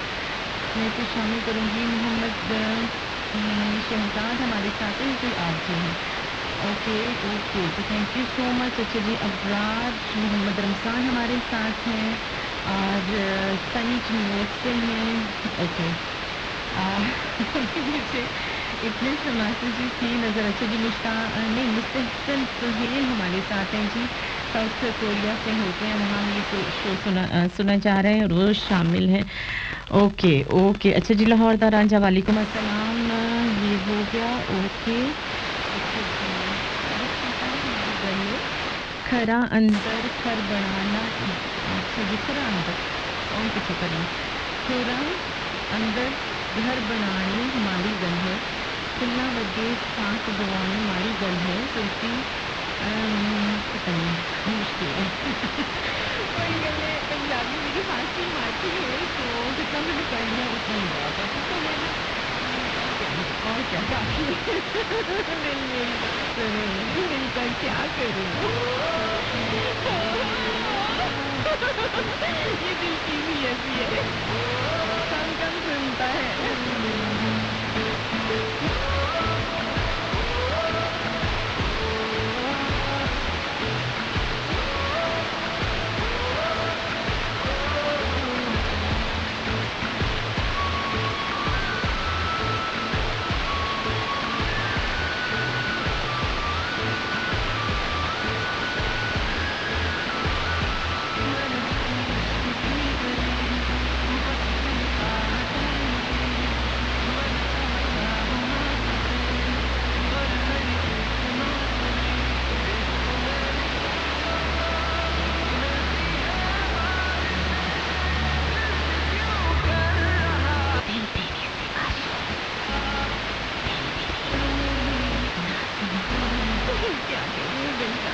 मैं इसे शामिल करूँगी। मोहम्मद शहजाद हमारे साथ है, कोई आप जो है। ओके तो थैंक यू सो मच। अच्छा जी अबरार मोहम्मद रमज़ान हमारे साथ हैं और तनिज न्यूज़ से हैं। ओके मुझे इतने से मैसेजेस ही नज़र। अच्छा जी नहीं मुस्तहसन सुहेल हमारे साथ हैं जी, साउथ कोरिया से होते हैं, वहाँ ये शो सुना जा रहा है और वो शामिल हैं। ओके अच्छा जी लाहौर दा रांझा वालेकुम अस्सलाम, ये हो गया। ओके खरा अंदर खर बनाना। अच्छा जी खरा अंदर कौन पीछे करें? खरा अंदर घर बनाने माड़ी गल है, खुला वगे सांस गवाने माड़ी गल है, क्योंकि पता नहीं मुश्किल है। कोई गल है, पंजाबी मेरी हाथी माटी है तो जितना मैंने कर लिया उतना ही बहुत है। तो मैंने और क्या काफी दिल मेरी बात सुनो, मिलकर क्या करूँ। ये दिल की भी ऐसी है, कम सुनता है। क्या करूँ दिल का।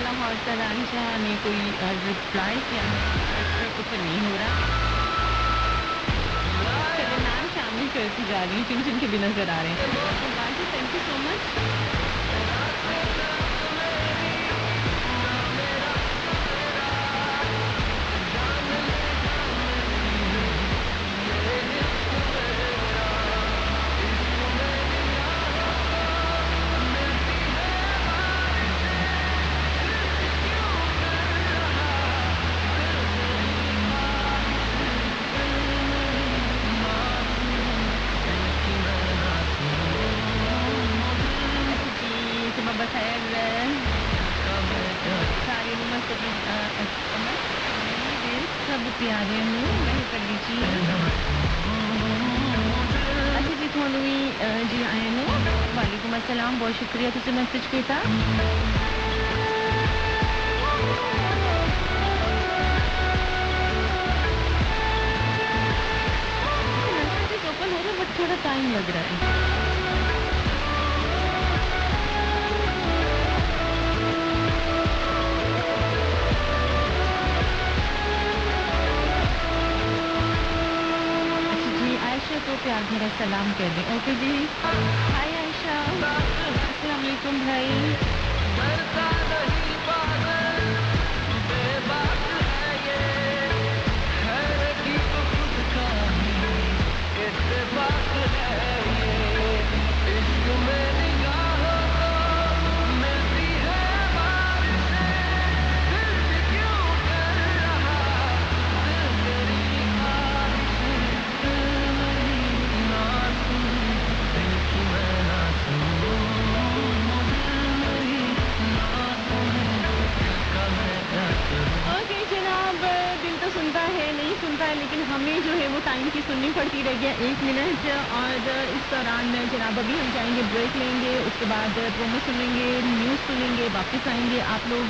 लाहौर तरांजा ने कोई रिप्लाई किया है, कुछ नहीं हो रहा। चलो नाम शामिल करती जा रही हूँ जिन के भी नजर आ रहे हैं। Thank you so much. बखैर सारे सब प्यारे हूँ मैं कर लीजिए। अच्छा जी थोनू भी जी आए नो वालेकुम अस्सलाम, बहुत शुक्रिया तुझे मैसेज किया। सा टाइम लग रहा है। अच्छा जी, आयशा को प्यार भरा सलाम कर दें। ओके जी, हाय आयशा, अस्सलाम वालेकुम भाई। ओके जनाब, दिल तो सुनता है, नहीं सुनता है, लेकिन हमें जो है वो टाइम की सुननी पड़ती रह गया 1 मिनट। और इस दौरान जनाब अभी हम जाएंगे, ब्रेक लेंगे, उसके बाद प्रोमो सुनेंगे, न्यूज़ सुनेंगे, वापस आएंगे। आप लोग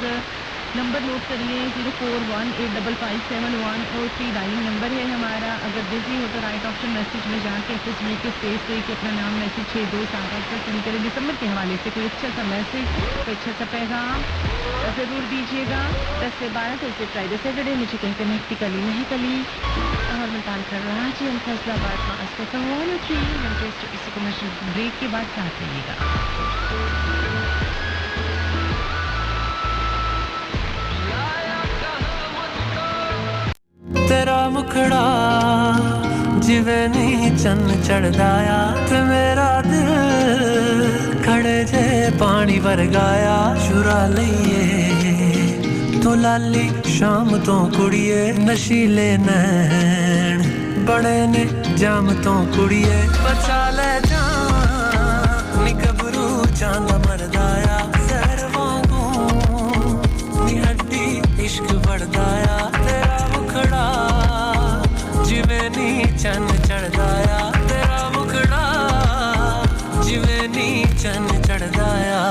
नंबर नोट करिए 0418557103 डायलिंग नंबर है हमारा। अगर बिजी हो तो राइट ऑप्शन मैसेज में जाके FSB के स्पेस पे अपना नाम मैसेज 6278 पर सेंड करें। दिसंबर के हवाले से कोई अच्छा सा मैसेज, कोई अच्छा सा पैगाम ज़रूर दीजिएगा। 10 से 12 से फ्राइडे सैटरडे मुझे कहते हैं कली नहीं कली और मुल्तान कर रांची एंड फैसलाबाद मास्टर का 103 मैनचेस्टर। इसी कमर्शियल ब्रेक के बाद साथ रहिएगा। तेरा मुखड़ा जिवें नी चन्न चढ़दाया ते मेरा दिल खड़े जे पानी वरगाया चुरा लईए तो लाली शाम तो कुड़िए नशीले नैन बड़े ने जाम तो कुड़िए बचा ले जान नी गबरू चांद मरदाया सर वांगू नी हड्डी इश्क बढ़दाया तेरा मुखड़ा जिवें नी चन्न चढ़दाया तेरा मुखड़ा जिवें नी चन्न चढ़दाया।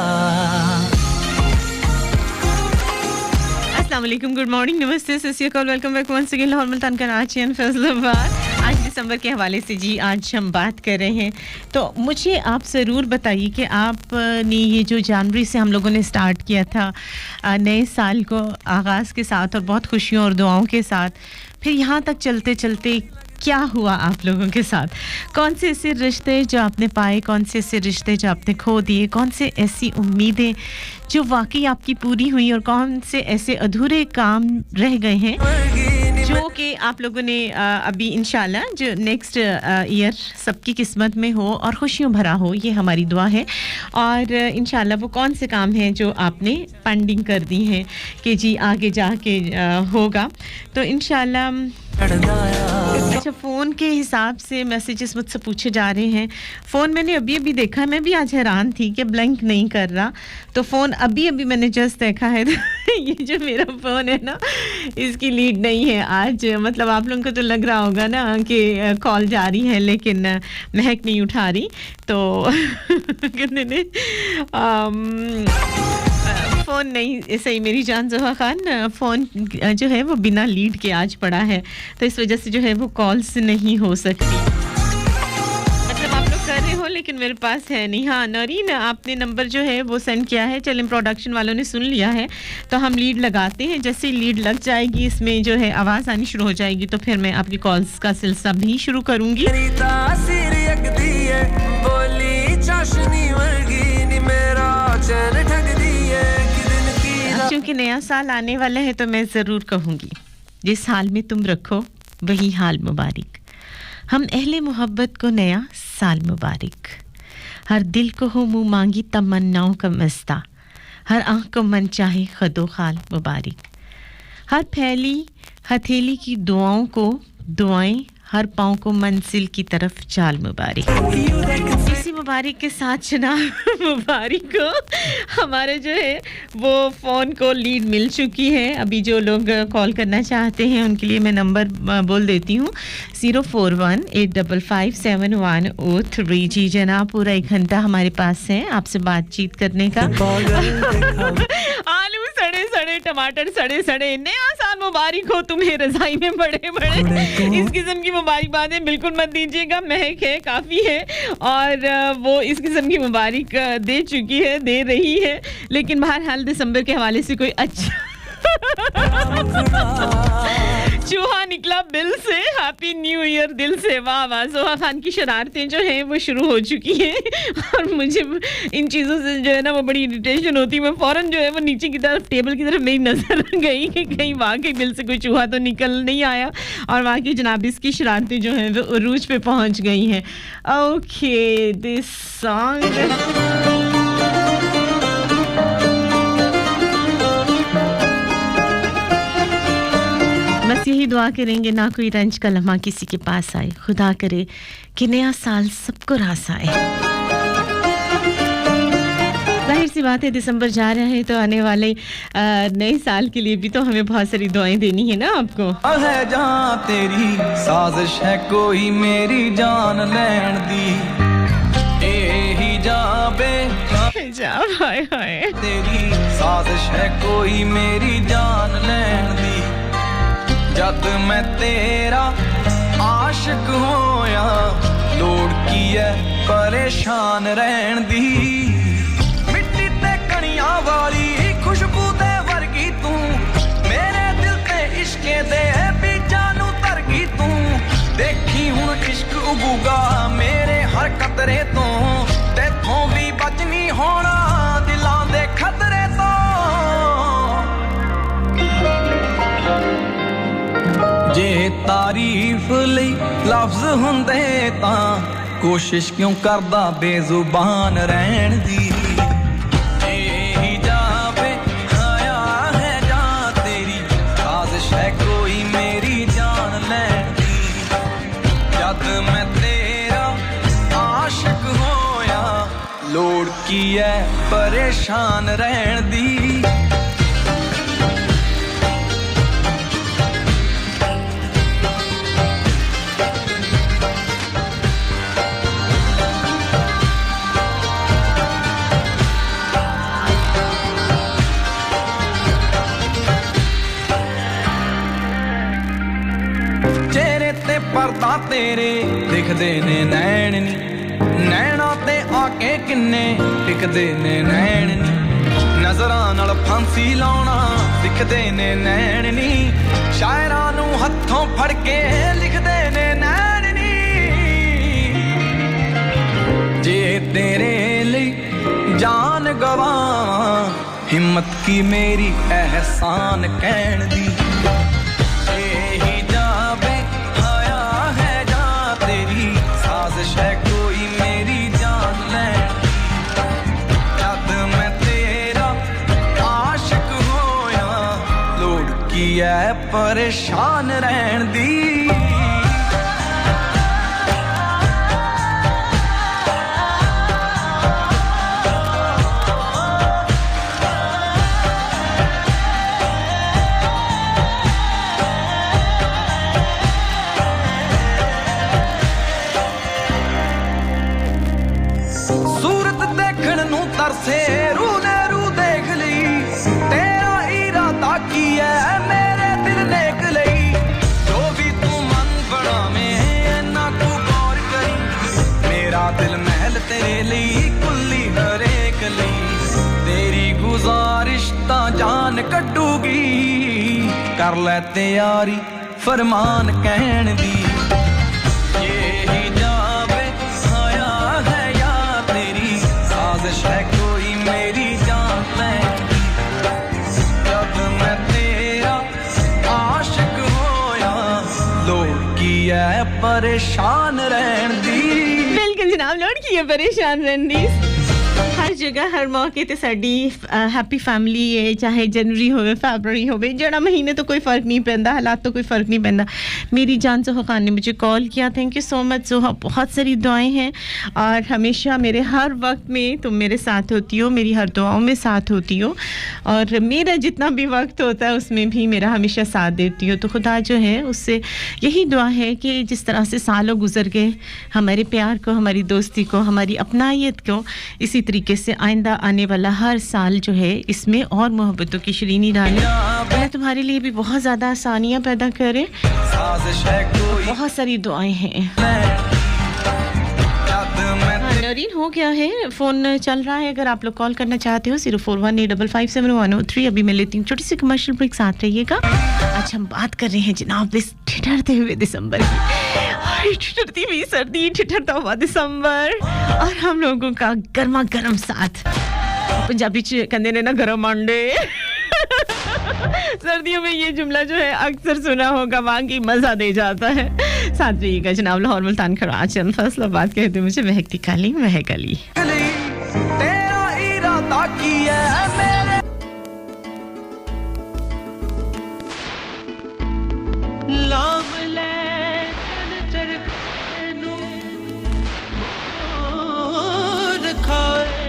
अस्सलाम वालेकुम, गुड मॉर्निंग, नमस्ते, सत श्री अकाल, welcome back once again Lahore Multan Karachi and Faisalabad. आज दिसंबर के हवाले से जी आज हम बात कर रहे हैं। तो मुझे आप ज़रूर बताइए कि आपने ये जो जनवरी से हम लोगों ने स्टार्ट किया था नए साल को आगाज़ के साथ और बहुत खुशियों और दुआओं के साथ, फिर यहाँ तक चलते चलते क्या हुआ आप लोगों के साथ? कौन से ऐसे रिश्ते जो आपने पाए, कौन से ऐसे रिश्ते जो आपने खो दिए, कौन से ऐसी उम्मीदें जो वाकई आपकी पूरी हुई और कौन से ऐसे अधूरे काम रह गए हैं जो कि आप लोगों ने अभी इंशाल्लाह जो नेक्स्ट ईयर सबकी किस्मत में हो और खुशियों भरा हो, ये हमारी दुआ है। और इंशाल्लाह वो कौन से काम हैं जो आपने पेंडिंग कर दी हैं कि जी आगे जाके होगा, तो इंशाल्लाह। अच्छा, फ़ोन के हिसाब से मैसेजेस मुझसे पूछे जा रहे हैं। फ़ोन मैंने अभी अभी देखा, मैं भी आज हैरान थी कि ब्लैंक नहीं कर रहा, तो फ़ोन अभी अभी मैंने जस्ट देखा है। ये जो मेरा फ़ोन है ना, इसकी लीड नहीं है आज। मतलब आप लोगों को तो लग रहा होगा ना कि कॉल जा रही है लेकिन महक नहीं उठा रही, तो कितने ने फ़ोन नहीं सही। मेरी जान ज़ोहा खान, फ़ोन जो है वो बिना लीड के आज पड़ा है, तो इस वजह से जो है वो कॉल्स नहीं हो सकती। मतलब आप लोग कर रहे हो लेकिन मेरे पास है नहीं। हाँ नरीन, आपने नंबर जो है वो सेंड किया है, चलें प्रोडक्शन वालों ने सुन लिया है, तो हम लीड लगाते हैं। जैसे ही लीड लग जाएगी, इसमें जो है आवाज़ आनी शुरू हो जाएगी, तो फिर मैं आपकी कॉल्स का सिलसिला भी शुरू करूँगी। क्योंकि नया साल आने वाला है तो मैं ज़रूर कहूँगी, जिस हाल में तुम रखो वही हाल मुबारक। हम अहले मोहब्बत को नया साल मुबारक। हर दिल को हो मुँह मांगी तमन्नाओं का मस्ता, हर आँख को मन चाहे खदो खाल मुबारक। हर फैली हथेली की दुआओं को दुआएं, हर पाँव को मंजिल की तरफ चाल मुबारक। इसी मुबारक के साथ जनाब मुबारक को हमारे जो है वो फ़ोन को लीड मिल चुकी है। अभी जो लोग कॉल करना चाहते हैं उनके लिए मैं नंबर बोल देती हूँ 0418557103। जी जनाब, पूरा 1 घंटा हमारे पास है आपसे बातचीत करने का। आलू सड़े सारे टमाटर सड़े सड़े, नया साल मुबारक हो तुम्हें, रजाई में बड़े बड़े, इस किस्म की मुबारकबादें बिल्कुल मत दीजिएगा। महक है, काफ़ी है, और वो इस किस्म की मुबारक दे चुकी है, दे रही है, लेकिन बहरहाल दिसंबर के हवाले से कोई अच्छा चूहा निकला बिल से। हैप्पी न्यू ईयर दिल से। वाह वाह। जोहा खान की शरारतें जो हैं वो शुरू हो चुकी हैं और मुझे इन चीज़ों से जो है ना वो बड़ी इरिटेशन होती है। मैं फ़ौरन जो है वो नीचे की तरफ टेबल की तरफ मेरी नज़र गई कि कहीं वाकई बिल से कोई चूहा तो निकल नहीं आया, और वाकई जनाब इसकी शरारतें जो हैं वो उरूज पे पहुंच गई हैं। ओके, दिस सॉन्ग बस यही दुआ करेंगे ना कोई रंज का लम्हा किसी के पास आए, खुदा करे कि नया साल सबको रास आए। जाहिर सी बात है दिसंबर जा रहा है तो आने वाले नए साल के लिए भी तो हमें बहुत सारी दुआएं देनी है ना आपको। है जान तेरी साजिश है कोई मेरी जान लैन दी, यही जाबे जा हाय हाय, तेरी साजिश है कोई मेरी जान लैन दी, जद मैं तेरा आशिक होया लोड़ की है परेशान रहन दी, मिट्टी ते कणियां वाली खुशबू दे वर्गी तू, मेरे दिल ते इश्के दे बीजां नू धरगी तू, देखी हुण इश्क उगूगा मेरे हर कतरे तो, तेथों भी बच नहीं होना दिलां दे खतरे तो। जे तारीफ लई लफ्ज हुंदे तां कोशिश क्यों करदा बेजुबान रहन दी, यही जावे आया है जान तेरी साजिश है कोई मेरी जान लैन दी, जद मैं तेरा आशिक होया लोड़ की है परेशान रहन दी। परदा तेरे दिखदे ने नैन नी, नैना ते आके किन्ने टिकदे ने नैन नी, नजरां नाल फांसी लाउणा सिखदे ने नैन नी, शायरां नू हत्थों फड़ के लिखदे ने नैन नी, जे तेरे लई जान गवावां हिम्मत की मेरी एहसान कहण दी, साजिश है कोई मेरी जान लैन दी, जद मैं तेरा आशिक होया लोड़ की है परेशान रहन दी। तरसे रू ने रू देख ली, तेरा इरादा की है मेरे दिल देख लई, जो भी तू मन बड़ा में ना तू गौर करी, मेरा दिल महल तेरे लिए कुल्ली हरेक लई, तेरी गुजारिश ता जान कड्डूगी, कर ले तैयारी फरमान कहन दी, यही जावे आया है या तेरी साजिश है कोई मेरी जान लैन दी, जब मैं तेरा आशिक होया लोड़ की है परेशान रहन दी। बिल्कुल जनाब, लोड़ की है परेशान रहन दी। हर जगह हर मौके ते साडी हैप्पी फैमिली है, चाहे जनवरी होवे फरवरी होवे, जड़ा महीने तो कोई फ़र्क नहीं पैंदा, हालात तो कोई फ़र्क नहीं पैंदा। मेरी जान जोहा खान ने मुझे कॉल किया, थैंक यू सो मच जोहा, बहुत सारी दुआएं हैं और हमेशा मेरे हर वक्त में तुम मेरे साथ होती हो, मेरी हर दुआओं में साथ होती हो, और मेरा जितना भी वक्त होता है उसमें भी मेरा हमेशा साथ देती हो। तो खुदा जो है उससे यही दुआ है कि जिस तरह से सालों गुजर गए, हमारे प्यार को, हमारी दोस्ती को, हमारी अपनायत को इसी तरीके से आइंदा आने वाला हर साल जो है इसमें और मोहब्बतों की श्रीनी डालें, मैं तुम्हारे लिए भी बहुत ज़्यादा आसानियाँ पैदा करें। बहुत सारी दुआएं हैं। नरीन हो गया है, फ़ोन चल रहा है। अगर आप लोग कॉल करना चाहते हो 0418557103। अभी मैं लेती हूँ छोटी सी कमर्शियल ब्रेक, साथ रहिएगा। आज हम बात कर रहे हैं जनाब इस ठिठुरते हुए दिसंबर की। ठिठुरती हुई सर्दी, ठिठुरता हुआ दिसंबर और हम लोगों का गर्मा गर्म साथ। पंजाबी च कहते ने ना गरम अंडे। सर्दियों में ये जुमला जो है अक्सर सुना होगा, वाकई मजा दे जाता है। साथ रहिएगा जनाब। लाहौर मुल्तान कराची फैसलाबाद कहते मुझे महकती काली महकली। तेरा इरादा की है मेरे लाभ ले चरखनू मोर खाए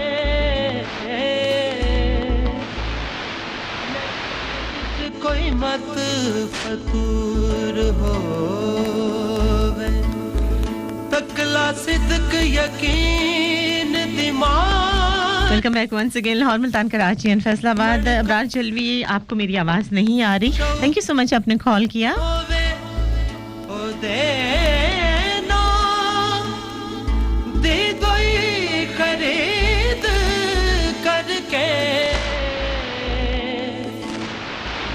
कोई मत फतूर होवे तकला सिद्क यकीन दिमाग। Welcome back once again. Lahore Multan Karachi and Faisalabad. Abrar Jalvi, आपको मेरी आवाज़ नहीं आ रही। थैंक यू सो मच, आपने कॉल किया। ओ देना दे दोई खरीद करके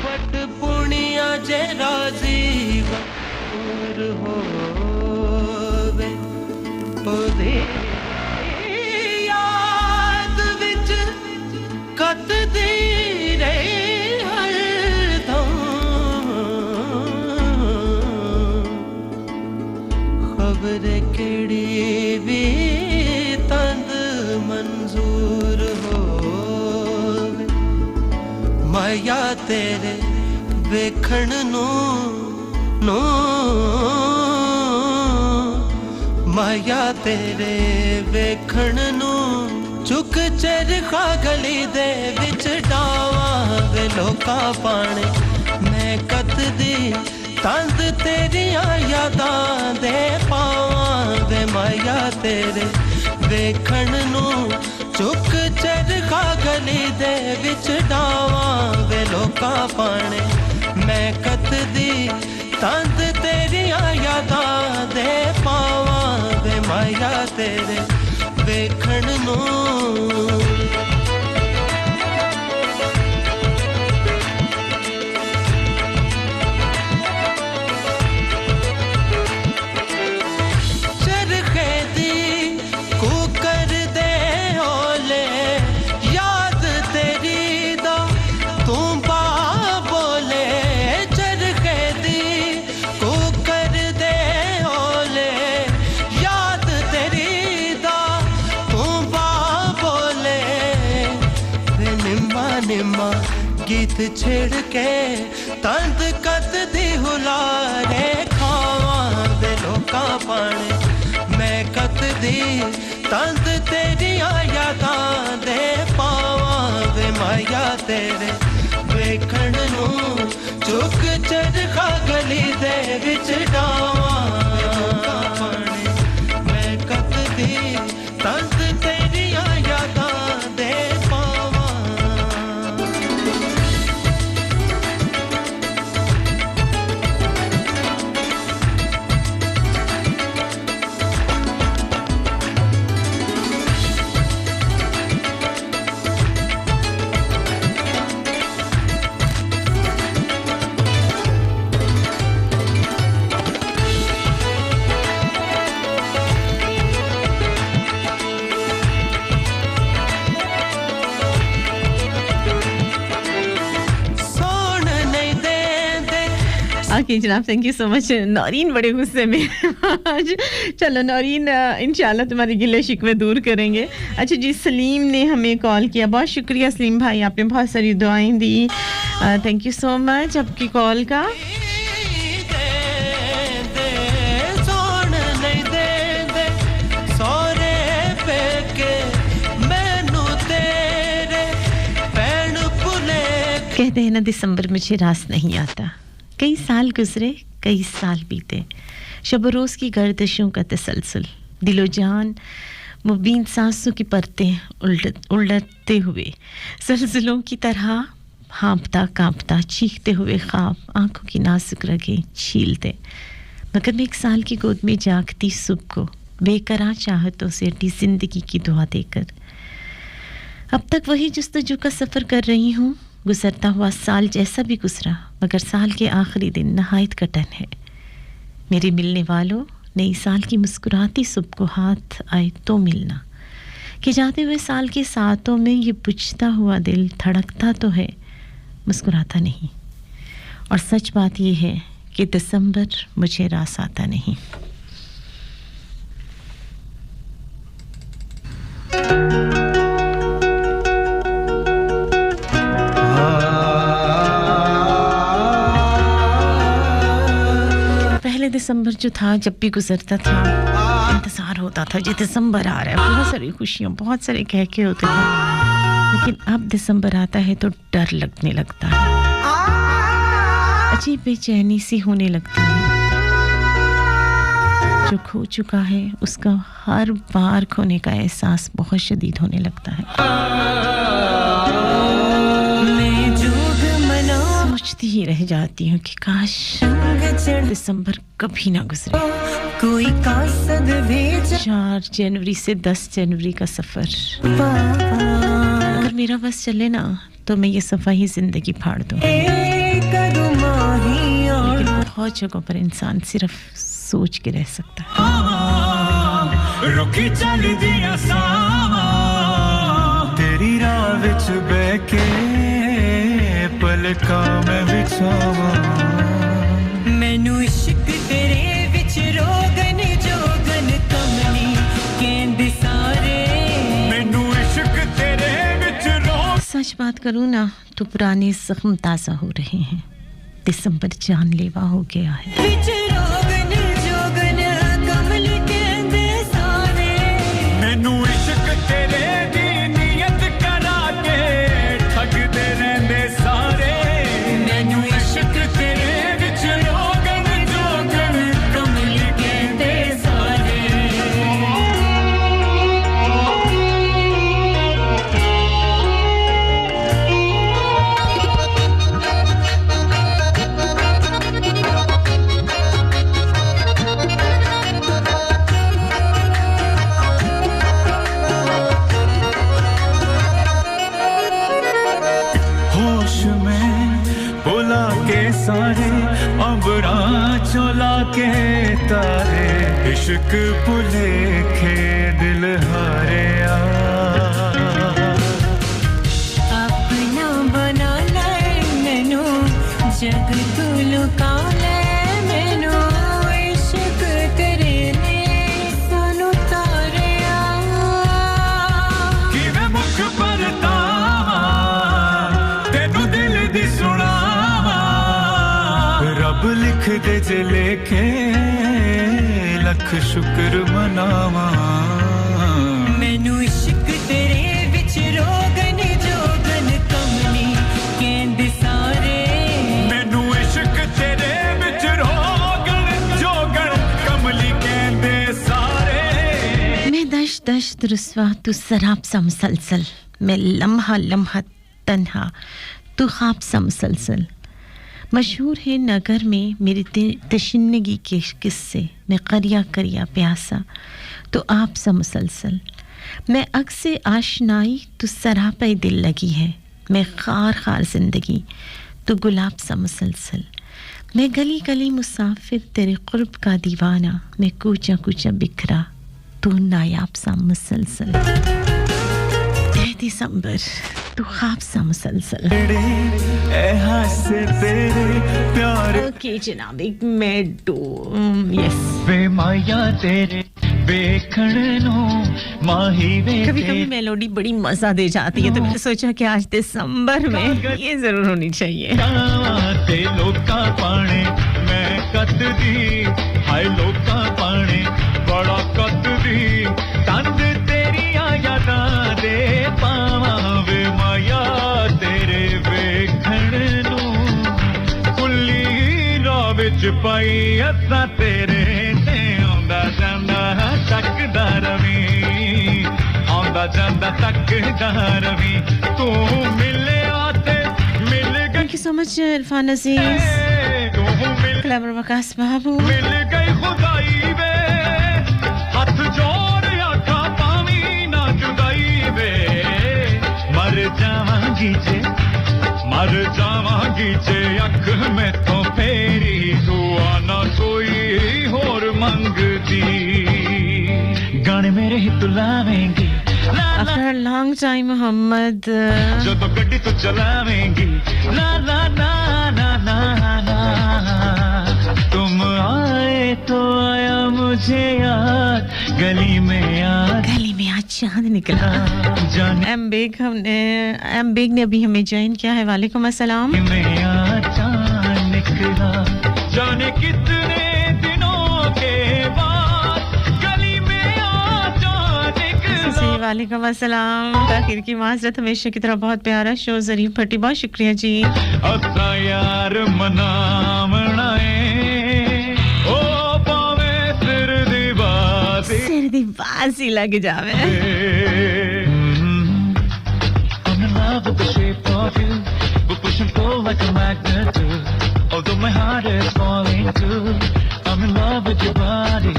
बट पुनिया जे राजी और होवे ओ दे याद विच कत दी रे हरदम खबर केड़ी भी तंद मंजूर होवे माया तेरे वेखण नू माया तेरे वेखण नू चुक चरखा गली दे विच डावां वे लोका पाने मैं कत दी तंद तेरिया यादां दे पावां वे माया तेरे वेखण नू चुक चरखा गली दे विच डावां वे लोका पाने मैं कत दी तंद तेरिया यादां दे पावां वे माया तेरे वेखण नू। चरखे दी कुकर दे ओले याद तेरी दा तू बा बोले चरखे दी कुकर दे ओले याद तेरी दा तू बा बोले वे निम्मा निम्मा गीत छेड़ के तंद कत दी हुलारे खावां दे लोका पाने मैं कत दी तंद तेरिया यादां दे पावां वे माया तेरे वेखण नू चुक चरखा गली दे विच डावां पाने मैं कत दी तंद तेरिया यादां दे पावां। ओके जनाब, thank you so much. Naureen बड़े गुस्से में आज। चलो नौरीन, इंशाल्लाह तुम्हारे गिले शिकवे दूर करेंगे। अच्छा जी, सलीम ने हमें कॉल किया। बहुत शुक्रिया सलीम भाई, आपने बहुत सारी दुआएं दी। थैंक यू सो मच आपकी कॉल का। कहते हैं ना दिसंबर मुझे रास नहीं आता, कई साल गुजरे कई साल बीते, शब रोज़ की गर्दिशों का तसलसल, दिलो जान मुबीन सांसों की परतें उलटते हुए ज़लज़लों की तरह हाँफता काँपता चीखते हुए ख्वाब आंखों की नाजुक रगें छीलते मगर मैं एक साल की गोद में जागती सुबह को बेकरार चाहतों से अटी ज़िंदगी की दुआ देकर अब तक वही जुस्तजू का सफ़र कर रही हूँ गुज़रता हुआ साल जैसा भी गुज़रा मगर साल के आखिरी दिन नहायत कटन है मेरे मिलने वालों नई साल की मुस्कुराती सुबह को हाथ आए तो मिलना कि जाते हुए साल के सातों में ये बुझता हुआ दिल धड़कता तो है मुस्कुराता नहीं और सच बात ये है कि दिसंबर मुझे रास आता नहीं पहले दिसंबर जो था जब भी गुजरता था इंतजार होता था जी दिसंबर आ रहा है बहुत सारी खुशियां बहुत सारे कहके होते थे लेकिन अब दिसंबर आता है तो डर लगने लगता है अजीब बेचैनी सी होने लगती है जो खो चुका है उसका हर बार खोने का एहसास बहुत शदीद होने लगता है मैं जोग मना सोचती ही रह जाती हूँ कि काश दिसंबर कभी ना गुजरे कोई कासद भेज 4 जनवरी से 10 जनवरी का सफर अगर मेरा बस चले ना तो मैं ये सफा ही जिंदगी फाड़ दूँ लेकिन बहुत जगहों पर इंसान सिर्फ सोच के रह सकता है रुकी चल दिया सावा तेरी राह विच बैके पलका मैं बिछावा मैनू इश्क तेरे विच रोगन जोगन कमली कहंदे सारे मैनू इश्क तेरे विच रोग सच बात करूँ ना तो पुराने जख्म ताज़ा हो रहे हैं दिसंबर जानलेवा हो गया है विच रोगन जोगन कमली कहंदे सारे मैनू इश्क तेरे दी नियत करा के ठगदे रहंदे सारे मैनू इश्क तेरे विच रोगन जोगन कमली कहंदे सारे होश में बुला के सारे अंबरा चुला के तारे इश्क भुले खे दिल हारे अपना बना ले मैनू जग तू लुका ले मैनू इश्क तेरे ने सानू तारिया कि मैं मुख पर तावा तेनू दिल दी सुनावा रब लिख दे जे लेके लख शुक्र मनावा मैनू इश्क तेरे विच रोगन जोगन कमली कहंदे सारे मैनू इश्क तेरे विच रोगन जोगन कमली कहंदे सारे मैं दश दश रुस्वा तू सराब सा मुसलसल मैं लम्हा लम्हा तन्हा तू ख्वाब सा मुसलसल मशहूर है नगर में मेरी तशन्नगी के किस्से मैं करिया करिया प्यासा तो आप सा मुसलसल मैं अग से आशनाई तो सरापे दिल लगी है मैं खार खार जिंदगी तो गुलाब सा मुसलसल मैं गली गली मुसाफिर तेरे कुर्ब का दीवाना मैं कूचा कूचा बिखरा तू नायाब सा मुसलसल दिसंबर तू ख्वाब सा मुसलसल हासे तेरे प्यार ओके जनाब एक मेडो यस वे माया तेरे देखण नो माही वे कभी कभी मेलोडी बड़ी मजा दे जाती है तो मैंने सोचा कि आज दिसंबर में ये जरूर होनी चाहिए ते लोका पाने मैं कत दी हाय लोका पाने बड़ा कत दी तंद तेरी यादां दे पावा वे माया तेरे वेखण नु कुल्ली राह विच पाई असां तेरे ते आंदा जांदा तकदा रवी आंदा जांदा तकदा रवी तू मिले आते मिल गई Thank you so much Irfan Aziz तू मिल Clever Wakas Babu मिल गई खुदाई वे हाथ जोड़ आखा पावी ना जुदाई वे मर जावांगी जे अख में तो फेरी दुआ ना कोई होर मंगदी गाने मेरे ही तुलावेंगी After a long time Muhammad जो तो गड्डी तो चलावेंगी ला ला ला ला ला ला तुम आए तो आया मुझे याद गली में आज चांद निकला जाने एम बेग ने अभी हमें ज्वाइन किया है वालेकुम अस्सलाम में याद चांद निकला जाने कितने दिनों के बाद गली में याद चांद निकला जी वालेकुम अस्सलाम ताकिर की माजरत हमेशा की तरह बहुत प्यारा शो जरीफ भट्टी बहुत शुक्रिया जी असा यार मनावणाए ओ पावे सिर दी बाजी लग जावे I'm in love with the shape of you we push and pull like a magnet do although my heart is falling too I'm in love with your body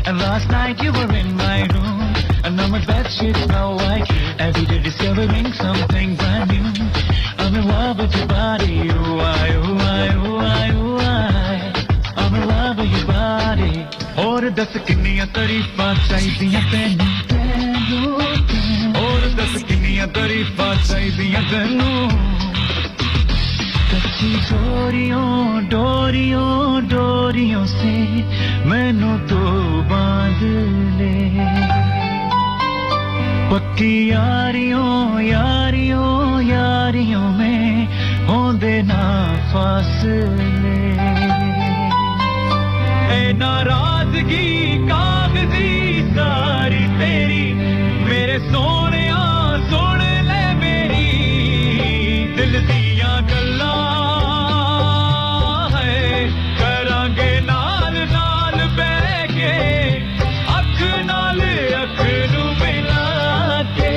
and last night you were in my room and now my bedsheets smell like you every day discovering something brand new I'm in love with your body ooh, I, ooh, I, ooh, I, ooh, I. I'm in love with your body और दस किन्नियां तारीफां चाहिदियां तैनू और दस किन्नियां तारीफां चाहिदियां तैनू कच्ची डोरियों से मैनू तो बांध ले पक्की यारियों में होंदे ना फासले नाराजगी कागजी सारी तेरी मेरे सोनिया सुन ले मेरी दिल दियां गल्लां है करांगे नाल नाल बैके अख नाल अख नू मिला के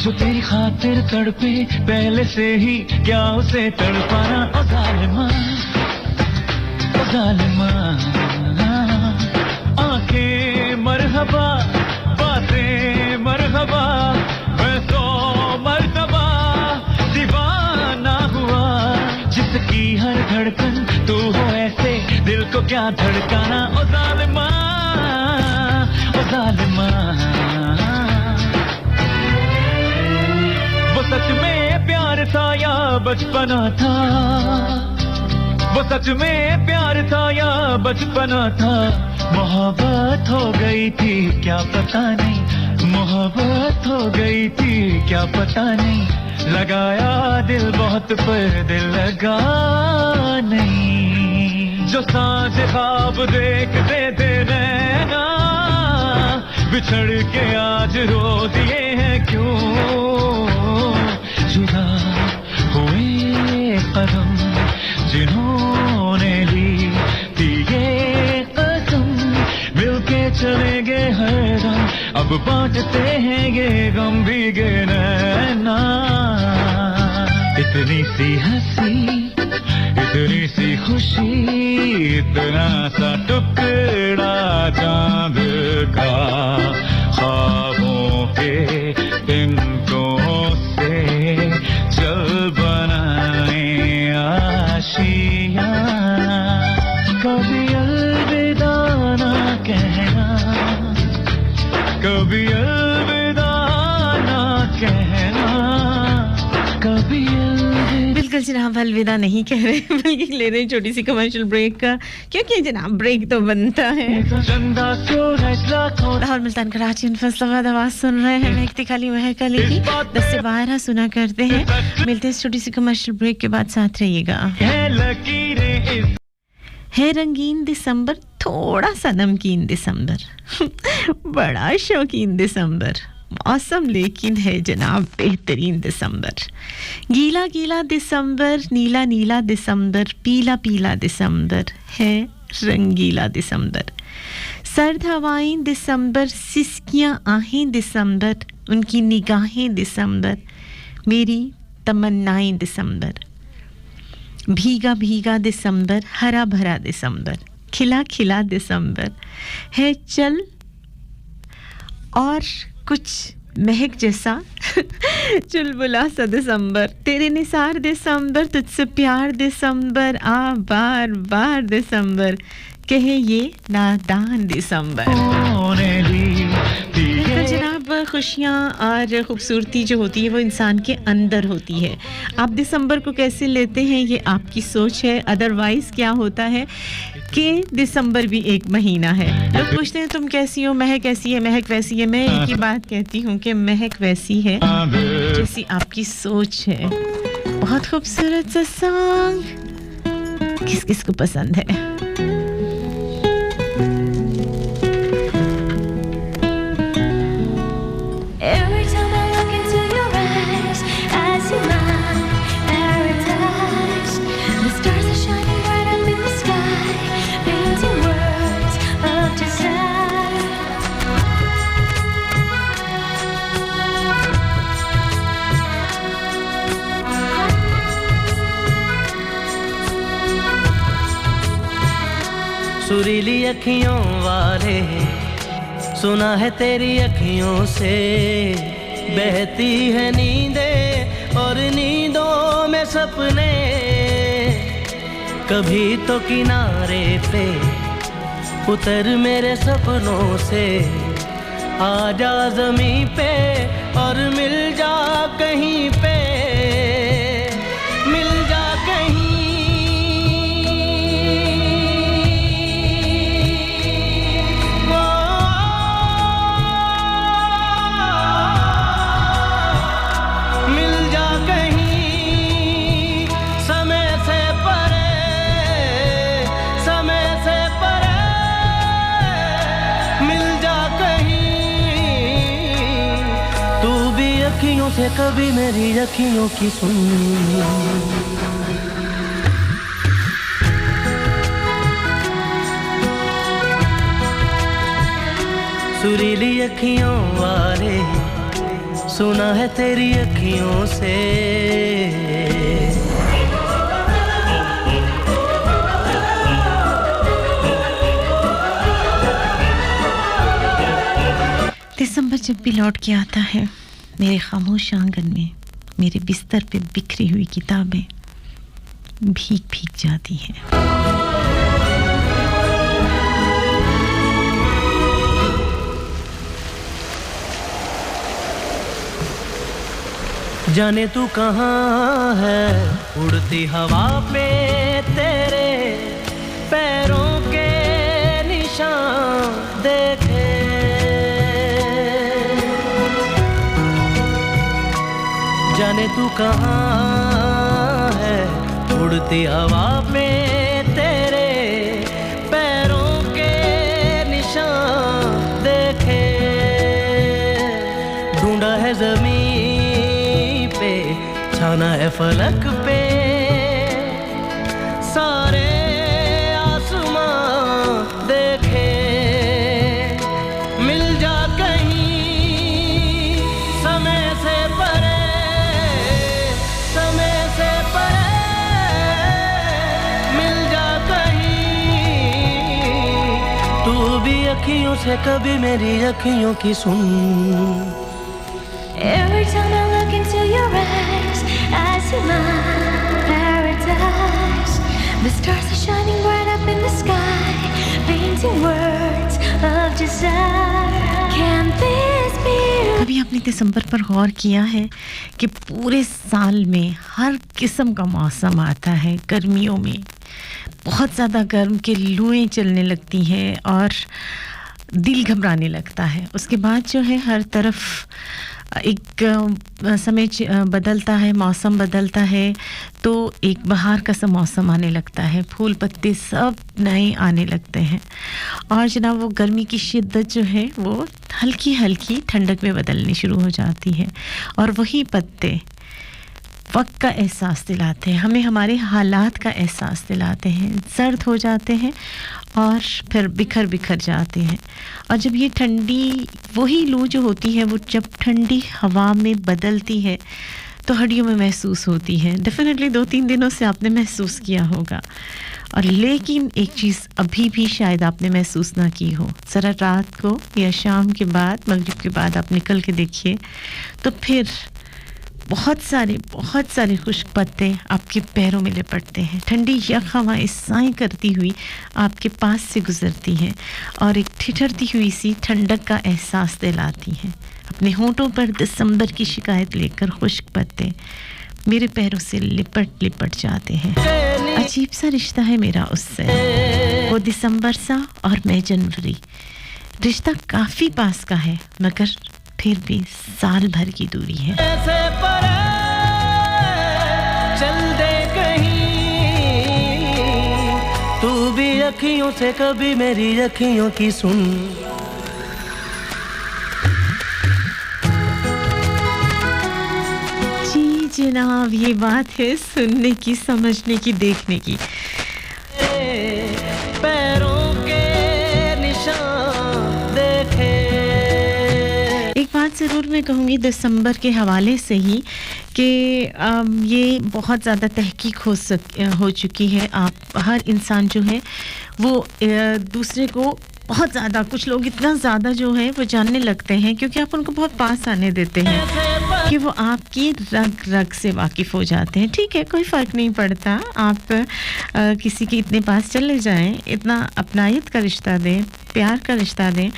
जो तेरी खातिर तड़पे पहले से ही क्या उसे तड़पाना ओ जालिमा आंखें मरहबा बातें मरहबा मैं सौ मरतबा दीवाना हुआ जिसकी हर धड़कन तू हो ऐसे दिल को क्या धड़काना ओ जालिमा वो सच में प्यार था या बचपना था वो सच में प्यार था या बचपना था मोहब्बत हो गई थी क्या पता नहीं मोहब्बत हो गई थी क्या पता नहीं लगाया दिल बहुत पर दिल लगा नहीं जो सांझ ख्वाब देखते थे नैना बिछड़ के आज रो दिए हैं क्यों जुदा हुए कदम जिन्होंने ली थी ये कसम मिलके चलेंगे हरदम अब बांटते हैं ये गम भीगे नैना इतनी सी हंसी इतनी सी खुशी इतना सा टुकड़ा चांद का ख्वाबों के तिनकों से चल बनाए आशियाँ कभी अलविदा ना कहना कभी अलविदा ना कहना कभी बिल्कुल जनाब अलविदा नहीं कह रहे बल्कि ले रहे हैं छोटी सी कमर्शियल ब्रेक का क्योंकि जनाब ब्रेक तो बनता है लाहौर मुल्तान कराची फैसलाबाद आवाज सुन रहे हैं मेहती खाली महक अली की 10 से 12 सुना करते हैं मिलते हैं छोटी सी कमर्शियल ब्रेक के बाद साथ रहिएगा है रंगीन दिसंबर थोड़ा सा नमकीन दिसंबर बड़ा शौकीन दिसंबर मौसम लेकिन है जनाब बेहतरीन दिसंबर गीला गीला दिसंबर नीला नीला दिसंबर पीला पीला दिसंबर है रंगीला दिसंबर सर्द हवाएं दिसंबर सिसकियां आहें दिसंबर उनकी निगाहें दिसंबर, मेरी तमन्नाएं दिसंबर, भीगा भीगा दिसंबर, हरा भरा दिसंबर, खिला खिला दिसंबर है, चल और कुछ महक जैसा चुलबुला सा दिसंबर, तेरे निसार दिसंबर, तुझसे प्यार दिसंबर, आ बार बार दिसंबर, कहे ये नादान दिसंबर। तो जनाब खुशियाँ और ख़ूबसूरती जो होती है वो इंसान के अंदर होती है। आप दिसंबर को कैसे लेते हैं ये आपकी सोच है। अदरवाइज़ क्या होता है कि दिसंबर भी एक महीना है। लोग पूछते हैं तुम कैसी हो, महक कैसी है, महक वैसी है। मैं एक ही बात कहती हूँ कि महक वैसी है जैसी आपकी सोच है। बहुत खूबसूरत सा सॉन्ग किस किस को पसंद है। Every time I look into your eyes, I see my paradise. The stars are shining bright up in the sky, painting words of desire. सुरीली अखियों वाले, सुना है तेरी अखियों से बहती है नींदें और नींदों में सपने। कभी तो किनारे पे उतर मेरे सपनों से, आ जा ज़मीं पे और मिल जा कहीं पे, मिल जा कहीं। से कभी मेरी अखियों की सुन। सुरीली अखियों वाले, सुना है तेरी अखियों से। दिसंबर जब भी लौट के आता है, मेरे खामोश आंगन में मेरे बिस्तर पे बिखरी हुई किताबें भीग भीग जाती हैं। जाने तू कहाँ है, उड़ती हवा पे तेरे पैरों के निशान देखे। जाने तू कहाँ है, उड़ती हवा पे तेरे पैरों के निशान देखे। ढूंढा है ज़मीन पे, छाना है फलक पे, सारे आसमां देखे। मिल जा कहीं समय से परे, अखियों से कभी मेरी अखियों की सुन। Every time I look into your eyes, I see my paradise. The stars are shining bright up in the sky, painting words of desire. Can this be? कभी आपने दिसंबर पर गौर किया है कि पूरे साल में हर किस्म का मौसम आता है। गर्मियों में बहुत ज़्यादा गर्म के लूएं चलने लगती हैं और दिल घबराने लगता है। उसके बाद जो है हर तरफ एक समय बदलता है, मौसम बदलता है, तो एक बहार का सा मौसम आने लगता है, फूल पत्ते सब नए आने लगते हैं और जनाब वो गर्मी की शिद्दत जो है वो हल्की हल्की ठंडक में बदलनी शुरू हो जाती है और वही पत्ते वक्त का एहसास दिलाते हैं, हमें हमारे हालात का एहसास दिलाते हैं, सर्द हो जाते हैं और फिर बिखर बिखर जाते हैं। और जब ये ठंडी वही लू जो होती है वो जब ठंडी हवा में बदलती है तो हड्डियों में महसूस होती है। डेफिनेटली 2-3 दिनों से आपने महसूस किया होगा। और लेकिन एक चीज़ अभी भी शायद आपने महसूस ना की हो, ज़रा रात को या शाम के बाद, मगरिब के बाद आप निकल के देखिए तो फिर बहुत सारे खुश्क पत्ते आपके पैरों में लिपटते हैं। ठंडी यख हवाएं साएं करती हुई आपके पास से गुजरती हैं और एक ठिठुरती हुई सी ठंडक का एहसास दिलाती हैं। अपने होंठों पर दिसंबर की शिकायत लेकर खुश्क पत्ते मेरे पैरों से लिपट जाते हैं। अजीब सा रिश्ता है मेरा उससे, वो दिसंबर सा और मैं जनवरी। रिश्ता काफ़ी पास का है मगर फिर भी साल भर की दूरी है। ऐसे पर चल दे कहीं, तू भी अखियों से कभी मेरी अखियों की सुन। जी जनाब, ये बात है सुनने की, समझने की, देखने की। पैरों के निशान देखे। एक बात ज़रूर मैं कहूँगी दिसंबर के हवाले से ही कि ये बहुत ज़्यादा तहकीक हो चुकी है। आप हर इंसान जो है वो दूसरे को बहुत ज़्यादा, कुछ लोग इतना ज़्यादा जो है वो जानने लगते हैं क्योंकि आप उनको बहुत पास आने देते हैं कि वो आपकी रग रग से वाकिफ़ हो जाते हैं। ठीक है, कोई फ़र्क नहीं पड़ता, आप किसी के इतने पास चले जाएं, इतना अपनायत का रिश्ता दें, प्यार का रिश्ता दें,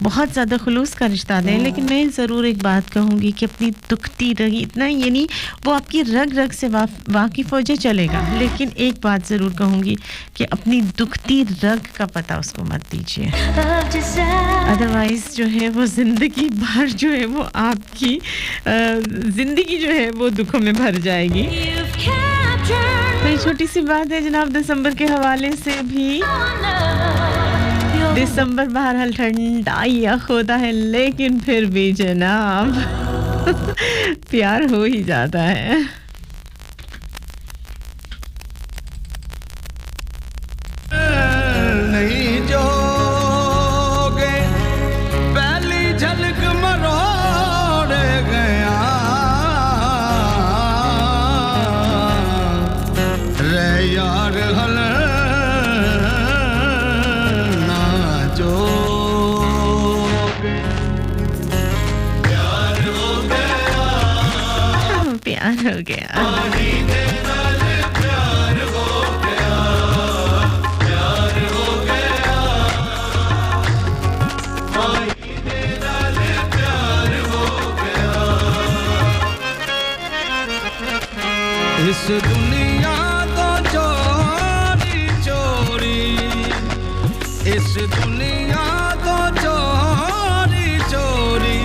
बहुत ज़्यादा खुलूस का रिश्ता दें, लेकिन मैं ज़रूर एक बात कहूँगी कि अपनी दुखती रग, इतना यानी वो आपकी रग रग से वाकिफ़ हो जाए चलेगा, लेकिन एक बात ज़रूर कहूँगी कि अपनी दुखती रग का पता उसको मत दीजिए, अदरवाइज़ जो है वो ज़िंदगी भर जो है वो आपकी ज़िंदगी जो है वो दुखों में भर जाएगी। तो छोटी सी बात है जनाब दिसंबर के हवाले से भी। दिसंबर बहरहाल ठंडा या होता है लेकिन फिर भी जनाब प्यार हो ही जाता है। नहीं जोगे पहली झलक मरोड़ गया रे यार हल ना जोगे प्यार हो गया प्यार हो गया। इस दुनिया तो चोरी चोरी, इस दुनिया तो चोरी चोरी,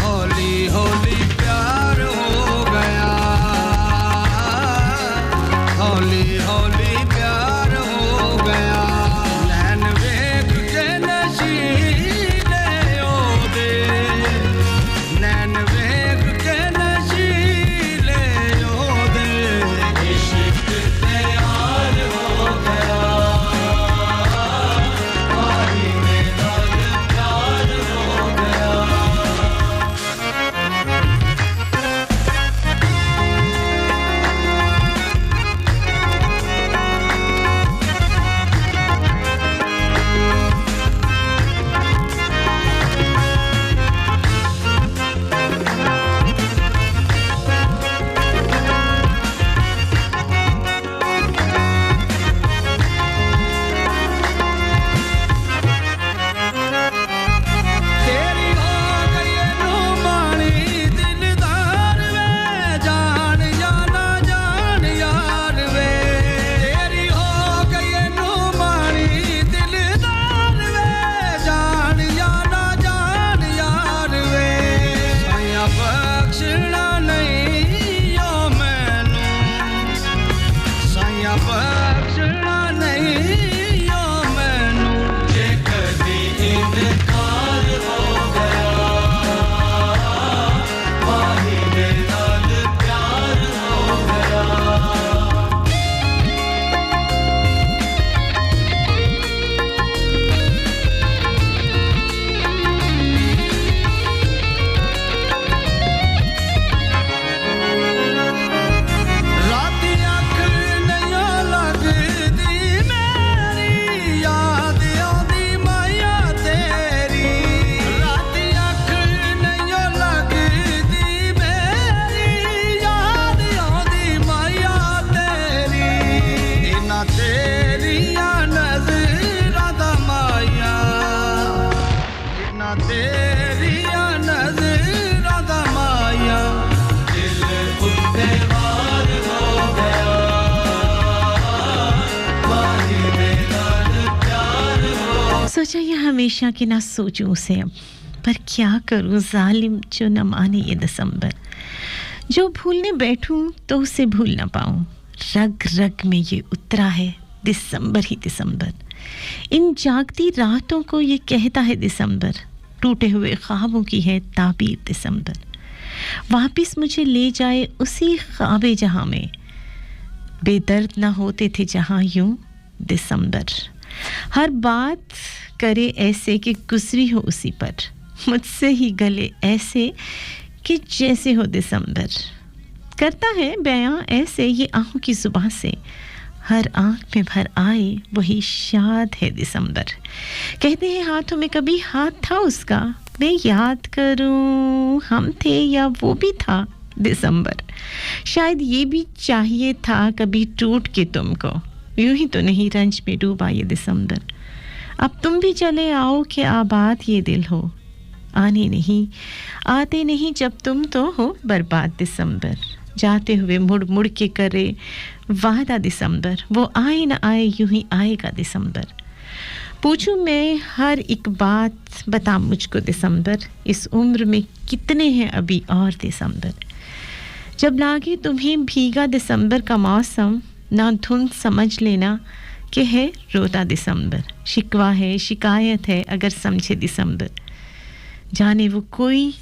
होली होली प्यार हो गया, होली होली प्यार हो गया। नैन वेख के नशीले ओदे, नैन वेख के नशीले ओदे, इश्क सोचा ये हमेशा कि ना सोचूं उसे अब, पर क्या करूं जालिम जो न माने ये दिसंबर, जो भूलने बैठूं तो उसे भूल ना पाऊं, रग रग में ये उतरा है दिसंबर ही दिसंबर, इन जागती रातों को ये कहता है दिसंबर, टूटे हुए ख्वाबों की है ताबीर दिसंबर, वापिस मुझे ले जाए उसी ख्वाबे जहां में, बेदर्द ना होते थे जहां यूं दिसंबर, हर बात करे ऐसे कि गुजरी हो उसी पर, मुझसे ही गले ऐसे कि जैसे हो दिसंबर, करता है बयां ऐसे ये आंखों की जुबान से, हर आंख में भर आए वही शाद है दिसंबर, कहते हैं हाथों में कभी हाथ था उसका, मैं याद करूं हम थे या वो भी था दिसंबर, शायद ये भी चाहिए था कभी टूट के तुमको, यूं ही तो नहीं रंज में डूबा ये दिसंबर, अब तुम भी चले आओ कि आबाद ये दिल हो, आने नहीं आते नहीं जब तुम तो हो बर्बाद दिसंबर, जाते हुए मुड़ मुड़ के करे वादा दिसंबर, वो आए ना आए यूं ही आएगा दिसंबर, पूछूं मैं हर एक बात बता मुझको दिसंबर, इस उम्र में कितने हैं अभी और दिसंबर, जब लागे तुम्हें भीगा दिसंबर का मौसम, ना धुन समझ लेना कि है रोता दिसंबर, शिकवा है शिकायत है अगर समझे दिसंबर, जाने वो कोई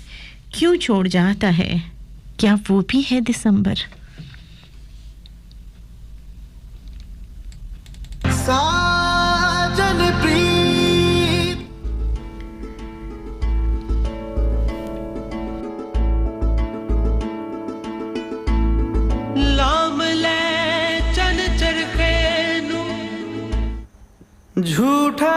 क्यों छोड़ जाता है, क्या वो भी है दिसंबर। साजन प्रीत लाम ले चन चरखे नू झूठा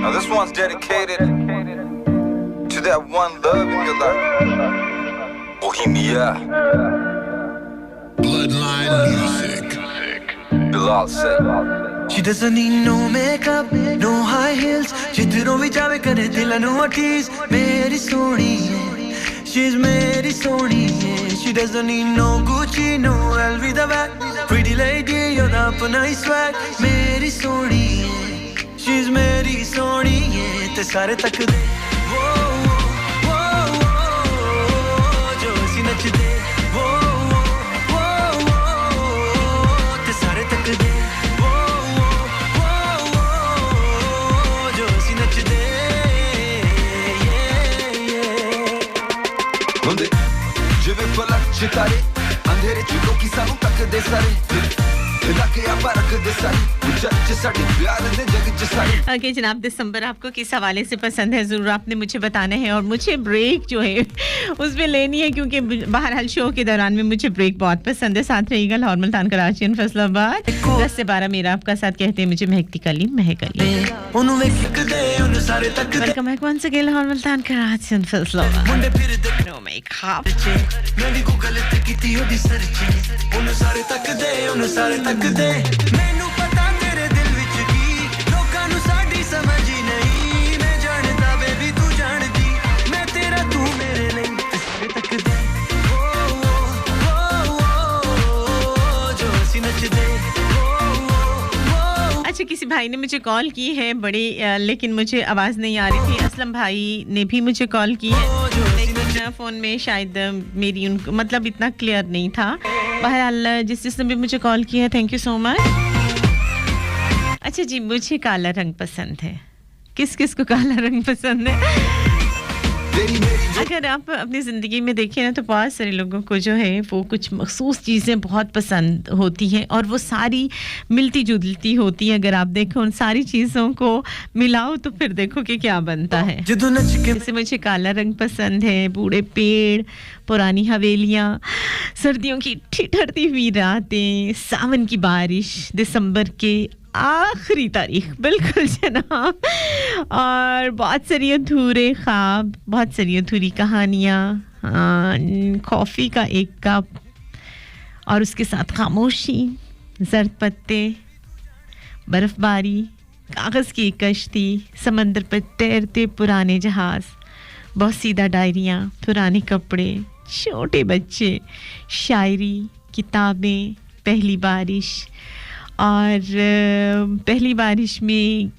Now this one's dedicated to that one love in your life. Bohemia. Bloodline music. Bilal said. She doesn't need no makeup, no high heels, jitno bhi jaave kare dil nu tease, meri soni hai, she's meri soni hai, she doesn't need no Gucci, no LV the bag, pretty lady you're apna hi swag, meri soni hai, she's meri soni hai, te sare takde wo wo wo jo si nachde wo wo wo te sare takde ਜਿਵੇਂ ਪਲਕ ਚਿਤਾਰੇ ਅੰਧੇਰੇ ਚ ਲੋਕੀ ਸਾਨੂੰ ਤੱਕਦੇ ਸਾਰੇ ਲੱਗੇ ਆਪਾਂ ਰੱਖਦੇ ਸਾਰੇ ਜੱਜ ਸਾਡੇ ਪਿਆਰ ਦੇ जग च सारे ओके जनाब दिसंबर आपको किस हवाले से पसंद है ज़रूर आपने मुझे बताना है और मुझे ब्रेक जो है उसमें लेनी है क्योंकि बहरहाल शो के दौरान में मुझे ब्रेक बहुत पसंद है साथ रहिएगा लाहौर मुल्तान कराची और फैसलाबाद 10 से 12 मेरा आपका साथ कहते हैं मुझे महकती कली महक अली ਉਹਨੂੰ ਵੇਖ ਕਦੇ ਉਹਨੂੰ ਸਾਰੇ ਤੱਕ welcome back once again Lahore Multan Karachi और फैसलाबाद ਮੁੰਡੇ ਫਿਰਦੇ नो मेकअप ਮੈਂ ਵੀ ਗੂਗਲ ਤੇ ਕੀਤੀ ਉਹਦੀ ਸਰਚ ਉਹਨੂੰ ਸਾਰੇ ਤੱਕਦੇ ਉਹਨੂੰ ਸਾਰੇ ਤੱਕਦੇ ਮੈਨੂੰ ਪਤਾ ਤੇਰੇ ਦਿਲ ਵਿੱਚ ਕੀ ਲੋਕਾਂ ਨੂੰ ਸਾਡੀ ਸਮਝ ਹੀ ਨਹੀਂ ਮੈਂ ਜਾਣਦਾ ਬੇਬੀ ਤੂੰ ਜਾਣਦੀ ਮੈਂ ਤੇਰਾ ਤੂੰ ਮੇਰੇ ਲਈ ਸਾਰੇ ਤੱਕਦੇ ਜੋ ਅਸੀਂ ਨੱਚਦੇ अच्छा किसी भाई ने मुझे कॉल की है बड़ी लेकिन मुझे आवाज़ नहीं आ रही थी असलम भाई ने भी मुझे कॉल की है लेकिन फ़ोन में शायद मेरी उनको मतलब इतना क्लियर नहीं था बहरहाल जिसने भी मुझे कॉल किया है थैंक यू सो मच अच्छा जी मुझे काला रंग पसंद है किस किस को काला रंग पसंद है अगर आप अपनी ज़िंदगी में देखें ना तो बहुत सारे लोगों को जो है वो कुछ मखसूस चीज़ें बहुत पसंद होती हैं और वो सारी मिलती जुलती होती हैं अगर आप देखो उन सारी चीज़ों को मिलाओ तो फिर देखो कि क्या बनता है जैसे मुझे काला रंग पसंद है बूढ़े पेड़ पुरानी हवेलियाँ सर्दियों की ठिठुरती हुई रातें सावन की बारिश दिसंबर के आखिरी तारीख बिल्कुल जनाब और बहुत सारी अधूरे ख्वाब बहुत सारी अधूरी कहानियाँ कॉफ़ी का एक कप और उसके साथ खामोशी जर्द पत्ते बर्फ़बारी कागज़ की कश्ती समंदर पर तैरते पुराने जहाज़ बहुत सीधा डायरियाँ पुराने कपड़े छोटे बच्चे, शायरी, किताबें, पहली बारिश और पहली बारिश में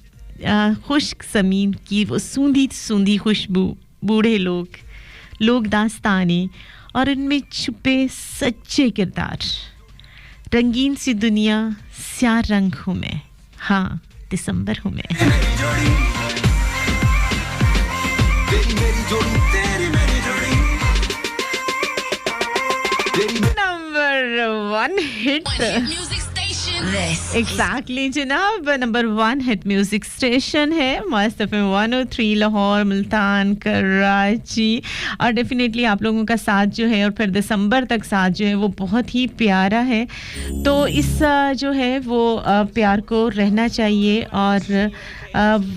खुश्क ज़मीन की वो सूंधी सूंधी खुशबू, बूढ़े लोग दास्तानें और उनमें छुपे सच्चे किरदार, रंगीन सी दुनिया, स्याह रंग हूँ मैं, हाँ दिसंबर हूँ मैं। नंबर 1 हिट एग्जैक्टली जनाब, नंबर 1 हिट म्यूजिक स्टेशन है मस्त एफएम 103 लाहौर, मुल्तान, कराची और डेफिनेटली आप लोगों का साथ जो है और फिर दिसंबर तक साथ जो है वो बहुत ही प्यारा है। तो इस जो है वो प्यार को रहना चाहिए और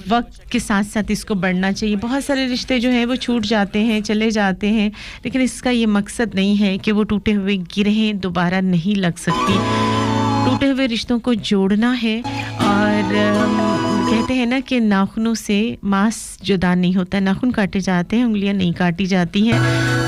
वक्त के साथ साथ इसको बढ़ना चाहिए। बहुत सारे रिश्ते जो हैं वो छूट जाते हैं, चले जाते हैं, लेकिन इसका ये मकसद नहीं है कि वो टूटे हुए गिरहें दोबारा नहीं लग सकती। टूटे हुए रिश्तों को जोड़ना है और कहते हैं ना कि नाखूनों से मांस जुदा नहीं होता, नाखून काटे जाते हैं, उंगलियां नहीं काटी जाती हैं।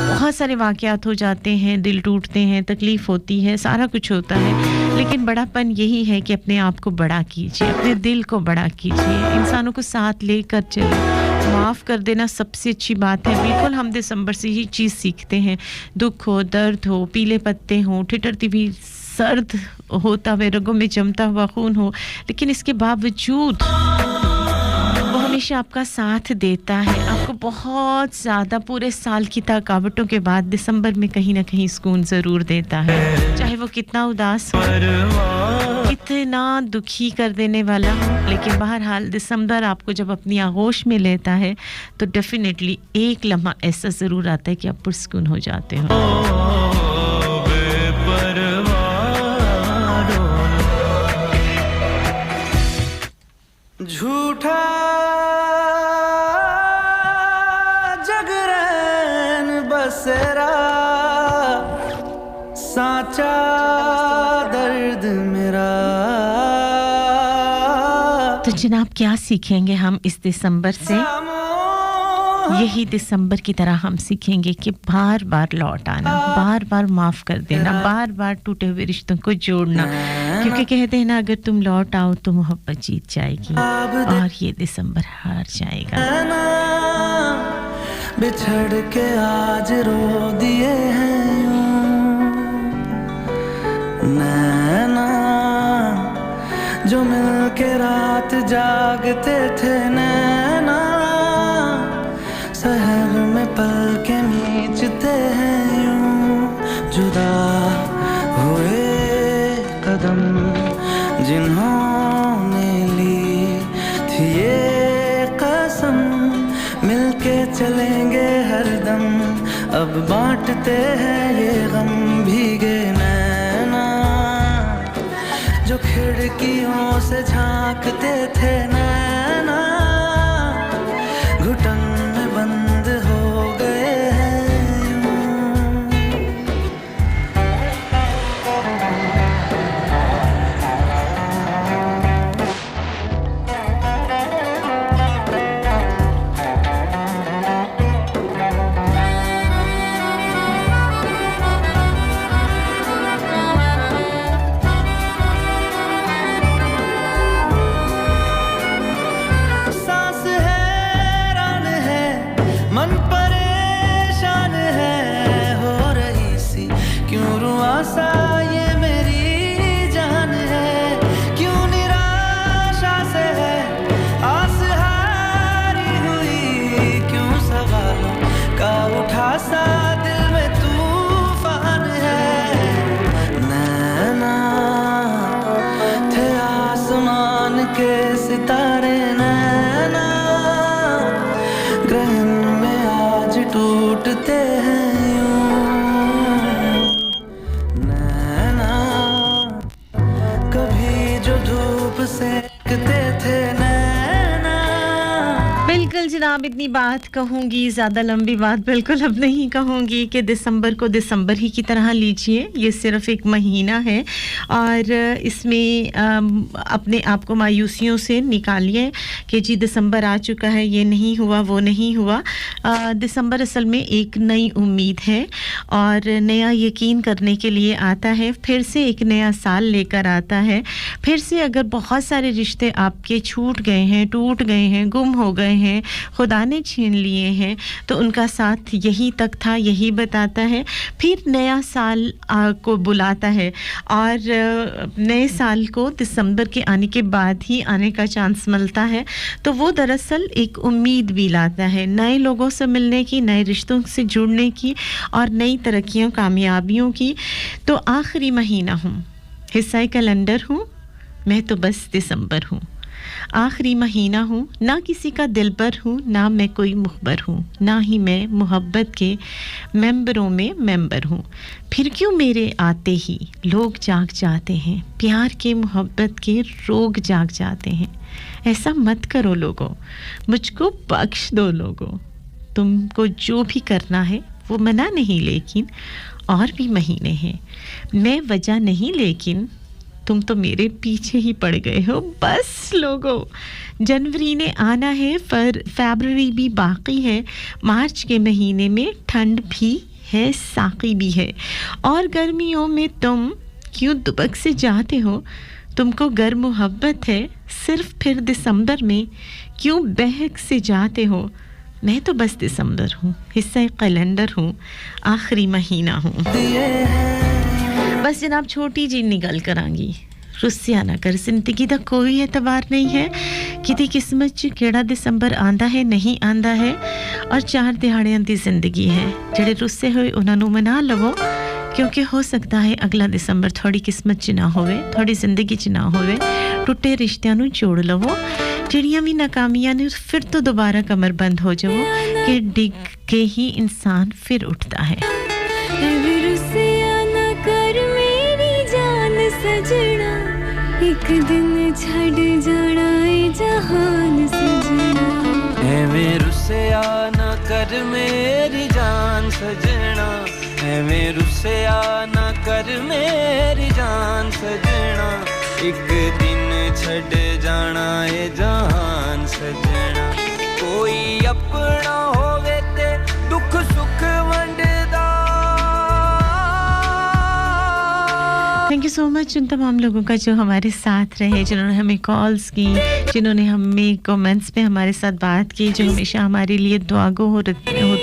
बहुत सारे वाक़यात हो जाते हैं, दिल टूटते हैं, तकलीफ़ होती है, सारा कुछ होता है, लेकिन बड़ापन यही है कि अपने आप को बड़ा कीजिए, अपने दिल को बड़ा कीजिए, इंसानों को साथ लेकर चलिए। माफ़ कर देना सबसे अच्छी बात है। बिल्कुल हम दिसंबर से ये चीज़ सीखते हैं, दुख हो, दर्द हो, पीले पत्ते हों, ठिठुरती भी सर्द होता हुए रगों में जमता हुआ खून हो, लेकिन इसके बावजूद वो हमेशा आपका साथ देता है, आपको बहुत ज़्यादा पूरे साल की थकावटों के बाद दिसंबर में कहीं ना कहीं सुकून ज़रूर देता है, चाहे वो कितना उदास हो, कितना दुखी कर देने वाला हो, लेकिन बहरहाल दिसंबर आपको जब अपनी आगोश में लेता है तो डेफिनेटली एक लम्हा ऐसा ज़रूर आता है कि आप पुरसुकून हो जाते हो। झूठा जगरैन बसेरा, साचा दर्द मेरा। तो जनाब क्या सीखेंगे हम इस दिसंबर से? यही दिसंबर की तरह हम सीखेंगे कि बार बार लौट आना, बार बार माफ़ कर देना, बार बार टूटे हुए रिश्तों को जोड़ना, क्योंकि कहते हैं ना अगर तुम लौट आओ तो मोहब्बत जीत जाएगी और ये दिसंबर हार जाएगा। बिछड़ के आज रो दिए हैं नैना, जो मिल के रात जागते थे नैना, सहर में पल के नीचते हैं यूं, जुदा हुए कदम जिन्होंने ली थी ये कसम, मिलके चलेंगे हरदम, अब बांटते हैं ये गम। भीगे नैना जो खिड़कियों से झांकते थे नैना, घुटन में बंद हो गए हैं जनाब इतनी बात कहूँगी, ज़्यादा लंबी बात बिल्कुल अब नहीं कहूँगी कि दिसंबर को दिसंबर ही की तरह लीजिए। ये सिर्फ एक महीना है और इसमें अपने आप को मायूसियों से निकालिए कि जी दिसंबर आ चुका है, ये नहीं हुआ वो नहीं हुआ। दिसंबर असल में एक नई उम्मीद है और नया यकीन करने के लिए आता है, फिर से एक नया साल लेकर आता है। फिर से अगर बहुत सारे रिश्ते आपके छूट गए हैं, टूट गए हैं, गुम हो गए हैं, खुदा ने छीन लिए हैं, तो उनका साथ यहीं तक था, यही बताता है। फिर नया साल को बुलाता है और नए साल को दिसंबर के आने के बाद ही आने का चांस मिलता है, तो वो दरअसल एक उम्मीद भी लाता है नए लोगों से मिलने की, नए रिश्तों से जुड़ने की और नई तरक्कियों कामयाबियों की। तो आखिरी महीना हूँ, हिस्सा कैलेंडर हूँ, मैं तो बस दिसंबर हूँ। आखिरी महीना हूँ, ना किसी का दिलबर हूँ, ना मैं कोई मुखबर हूँ, ना ही मैं मोहब्बत के मेंबरों में मेंबर हूँ। फिर क्यों मेरे आते ही लोग जाग जाते हैं, प्यार के मोहब्बत के रोग जाग जाते हैं। ऐसा मत करो लोगों, मुझको बख्श दो लोगों। तुमको जो भी करना है वो मना नहीं, लेकिन और भी महीने हैं। मैं वजह नहीं, लेकिन तुम तो मेरे पीछे ही पड़ गए हो। बस लोगों, जनवरी ने आना है, फरवरी भी बाकी है, मार्च के महीने में ठंड भी है, साकी भी है। और गर्मियों में तुम क्यों दुबक से जाते हो, तुमको गर्म मोहब्बत है सिर्फ। फिर दिसंबर में क्यों बहक से जाते हो, मैं तो बस दिसंबर हूँ, हिस्सा कैलेंडर हूँ, आखिरी महीना हूँ। बस जनाब छोटी जी निगल करांगी, रुस्सिया ना कर, जिंदगी दा कोई एतबार नहीं है कि किस्मत च केड़ा दिसंबर आंदा है नहीं आंदा है। और 4 दिहाड़ियां दी जिंदगी है, जेड़े रुस्से होए उन्हां नू मना लवो, क्योंकि हो सकता है अगला दिसंबर थोड़ी किस्मत च ना होवे, थोड़ी जिंदगी च ना होवे। टुटे रिश्तियां नू जोड़ लवो, ਜਿਹੜੀਆਂ ਵੀ ਨਾਕਾਮੀਆਂ ਨੇ फिर तो दोबारा कमर बंद हो जाओ कि डिग के ही इंसान फिर उठता है। सजना एक दिन छड़ जाना ए जहान सजना, एवें रुसिया ना कर मेरी जान सजना, एवें रुसिया ना कर मेरी जान सजना, एक दिन छड़ जाना ए जहान सजना। कोई अपना होवे ते दुख सुख वंडदा। थैंक यू सो मच उन तमाम लोगों का जो हमारे साथ रहे, जिन्होंने हमें कॉल्स की, जिन्होंने हमें कमेंट्स पे हमारे साथ बात की, जो हमेशा हमारे लिए दुआगो होते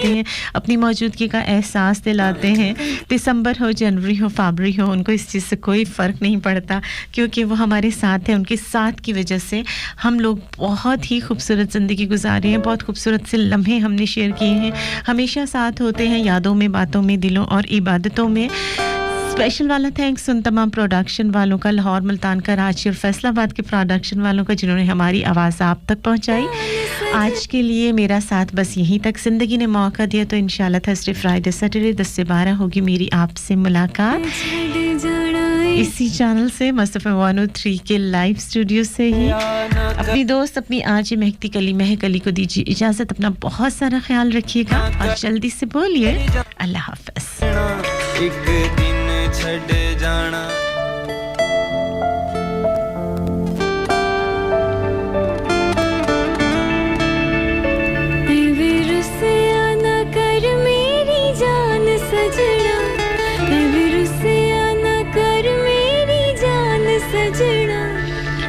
हैं, अपनी मौजूदगी का एहसास दिलाते हैं। दिसंबर हो, जनवरी हो, फरवरी हो, उनको इस चीज़ से कोई फ़र्क नहीं पड़ता, क्योंकि वो हमारे साथ हैं। उनके साथ की वजह से हम लोग बहुत ही खूबसूरत ज़िंदगी गुजारे हैं, बहुत खूबसूरत से लम्हे हमने शेयर किए हैं। हमेशा साथ होते हैं, यादों में, बातों में, दिलों और इबादतों में। स्पेशल वाला थैंक्स उन तमाम प्रोडक्शन वालों का, लाहौर, मुल्तान, कराची और फैसलाबाद के प्रोडक्शन वालों का, जिन्होंने हमारी आवाज़ आप तक पहुंचाई। आज के लिए मेरा साथ बस यहीं तक। ज़िंदगी ने मौका दिया तो इंशाल्लाह थर्सडे, फ्राइडे, सैटरडे 10 से 12 होगी मेरी आपसे मुलाकात इसी चैनल से, मस्तफ़ा 103 के लाइव स्टूडियो से ही। अपनी दोस्त, अपनी आजी महकती कली महक अली को दीजिए इजाज़त। अपना बहुत सारा ख्याल रखिएगा और जल्दी से बोलिए अल्लाह हाफ़िज़। एक दिन छड़ जाना रुसिया ना कर मेरी जान सजना, रुसिया ना कर मेरी जान सजना,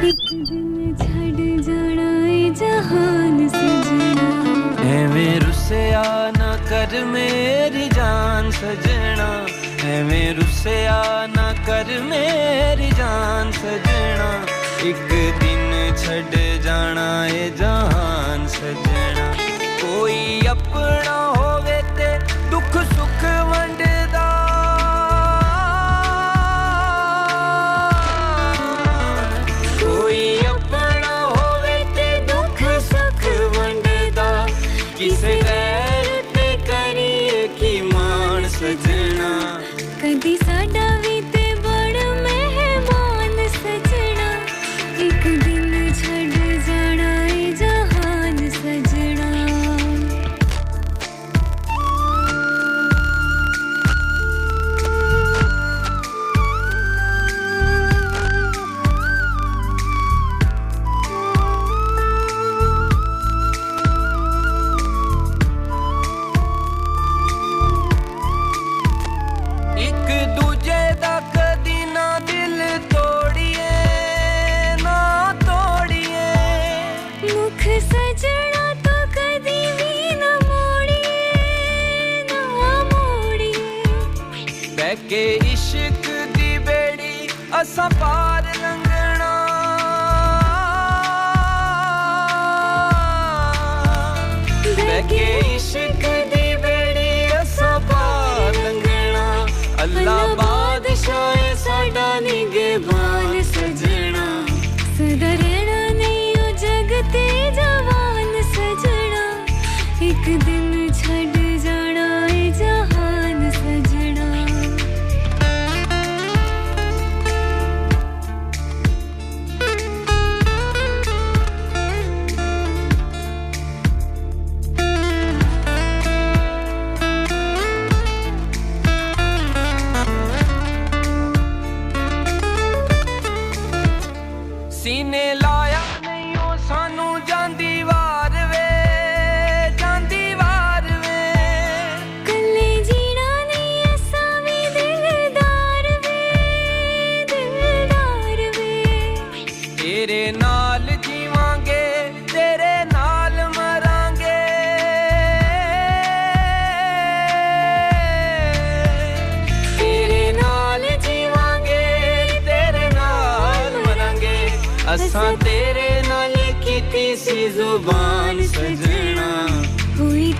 एक दिन छड़ जाना ए जहान सजना, एवें रुसिया ना कर मेरी जान सजना, एवें रुसिया ना कर मेरी जान सजना, एक दिन छड़ जाना ए जहान सजना। कोई अपना होवे ते दुख सुख वंडदा, कोई अपना होवे ते दुख सुख वंडदा, किसे गैर ते करिए की मान सजना। कदी साडा भी ते बड़ मेहमान सजना, एक दिन छड़ जाना ए जहान सजना। रुख सजना तो कदी भी न मोड़िए ना मोड़िए बैके इश्क दी बेड़ी असा पार लंघना बैके इश्क दी बेड़ी असा पार लंघना अल्लाह बादशाह साडा निगहबान सजना सदा रहना नहीं ओ जग ते जवान सजना एक दिन छड़ जाना है जहान सजना सीने लाया नहीं ओ सानू जांदी वार वे कल्ले जीना नहीं ऐसा भी दिलदार वे तेरे नाल जीवांगे तेरे नाल मरांगे तेरे नाल जीवांगे तेरे नाल मरांगे असां तेरे नाल कीती सी जुबान सजना हुई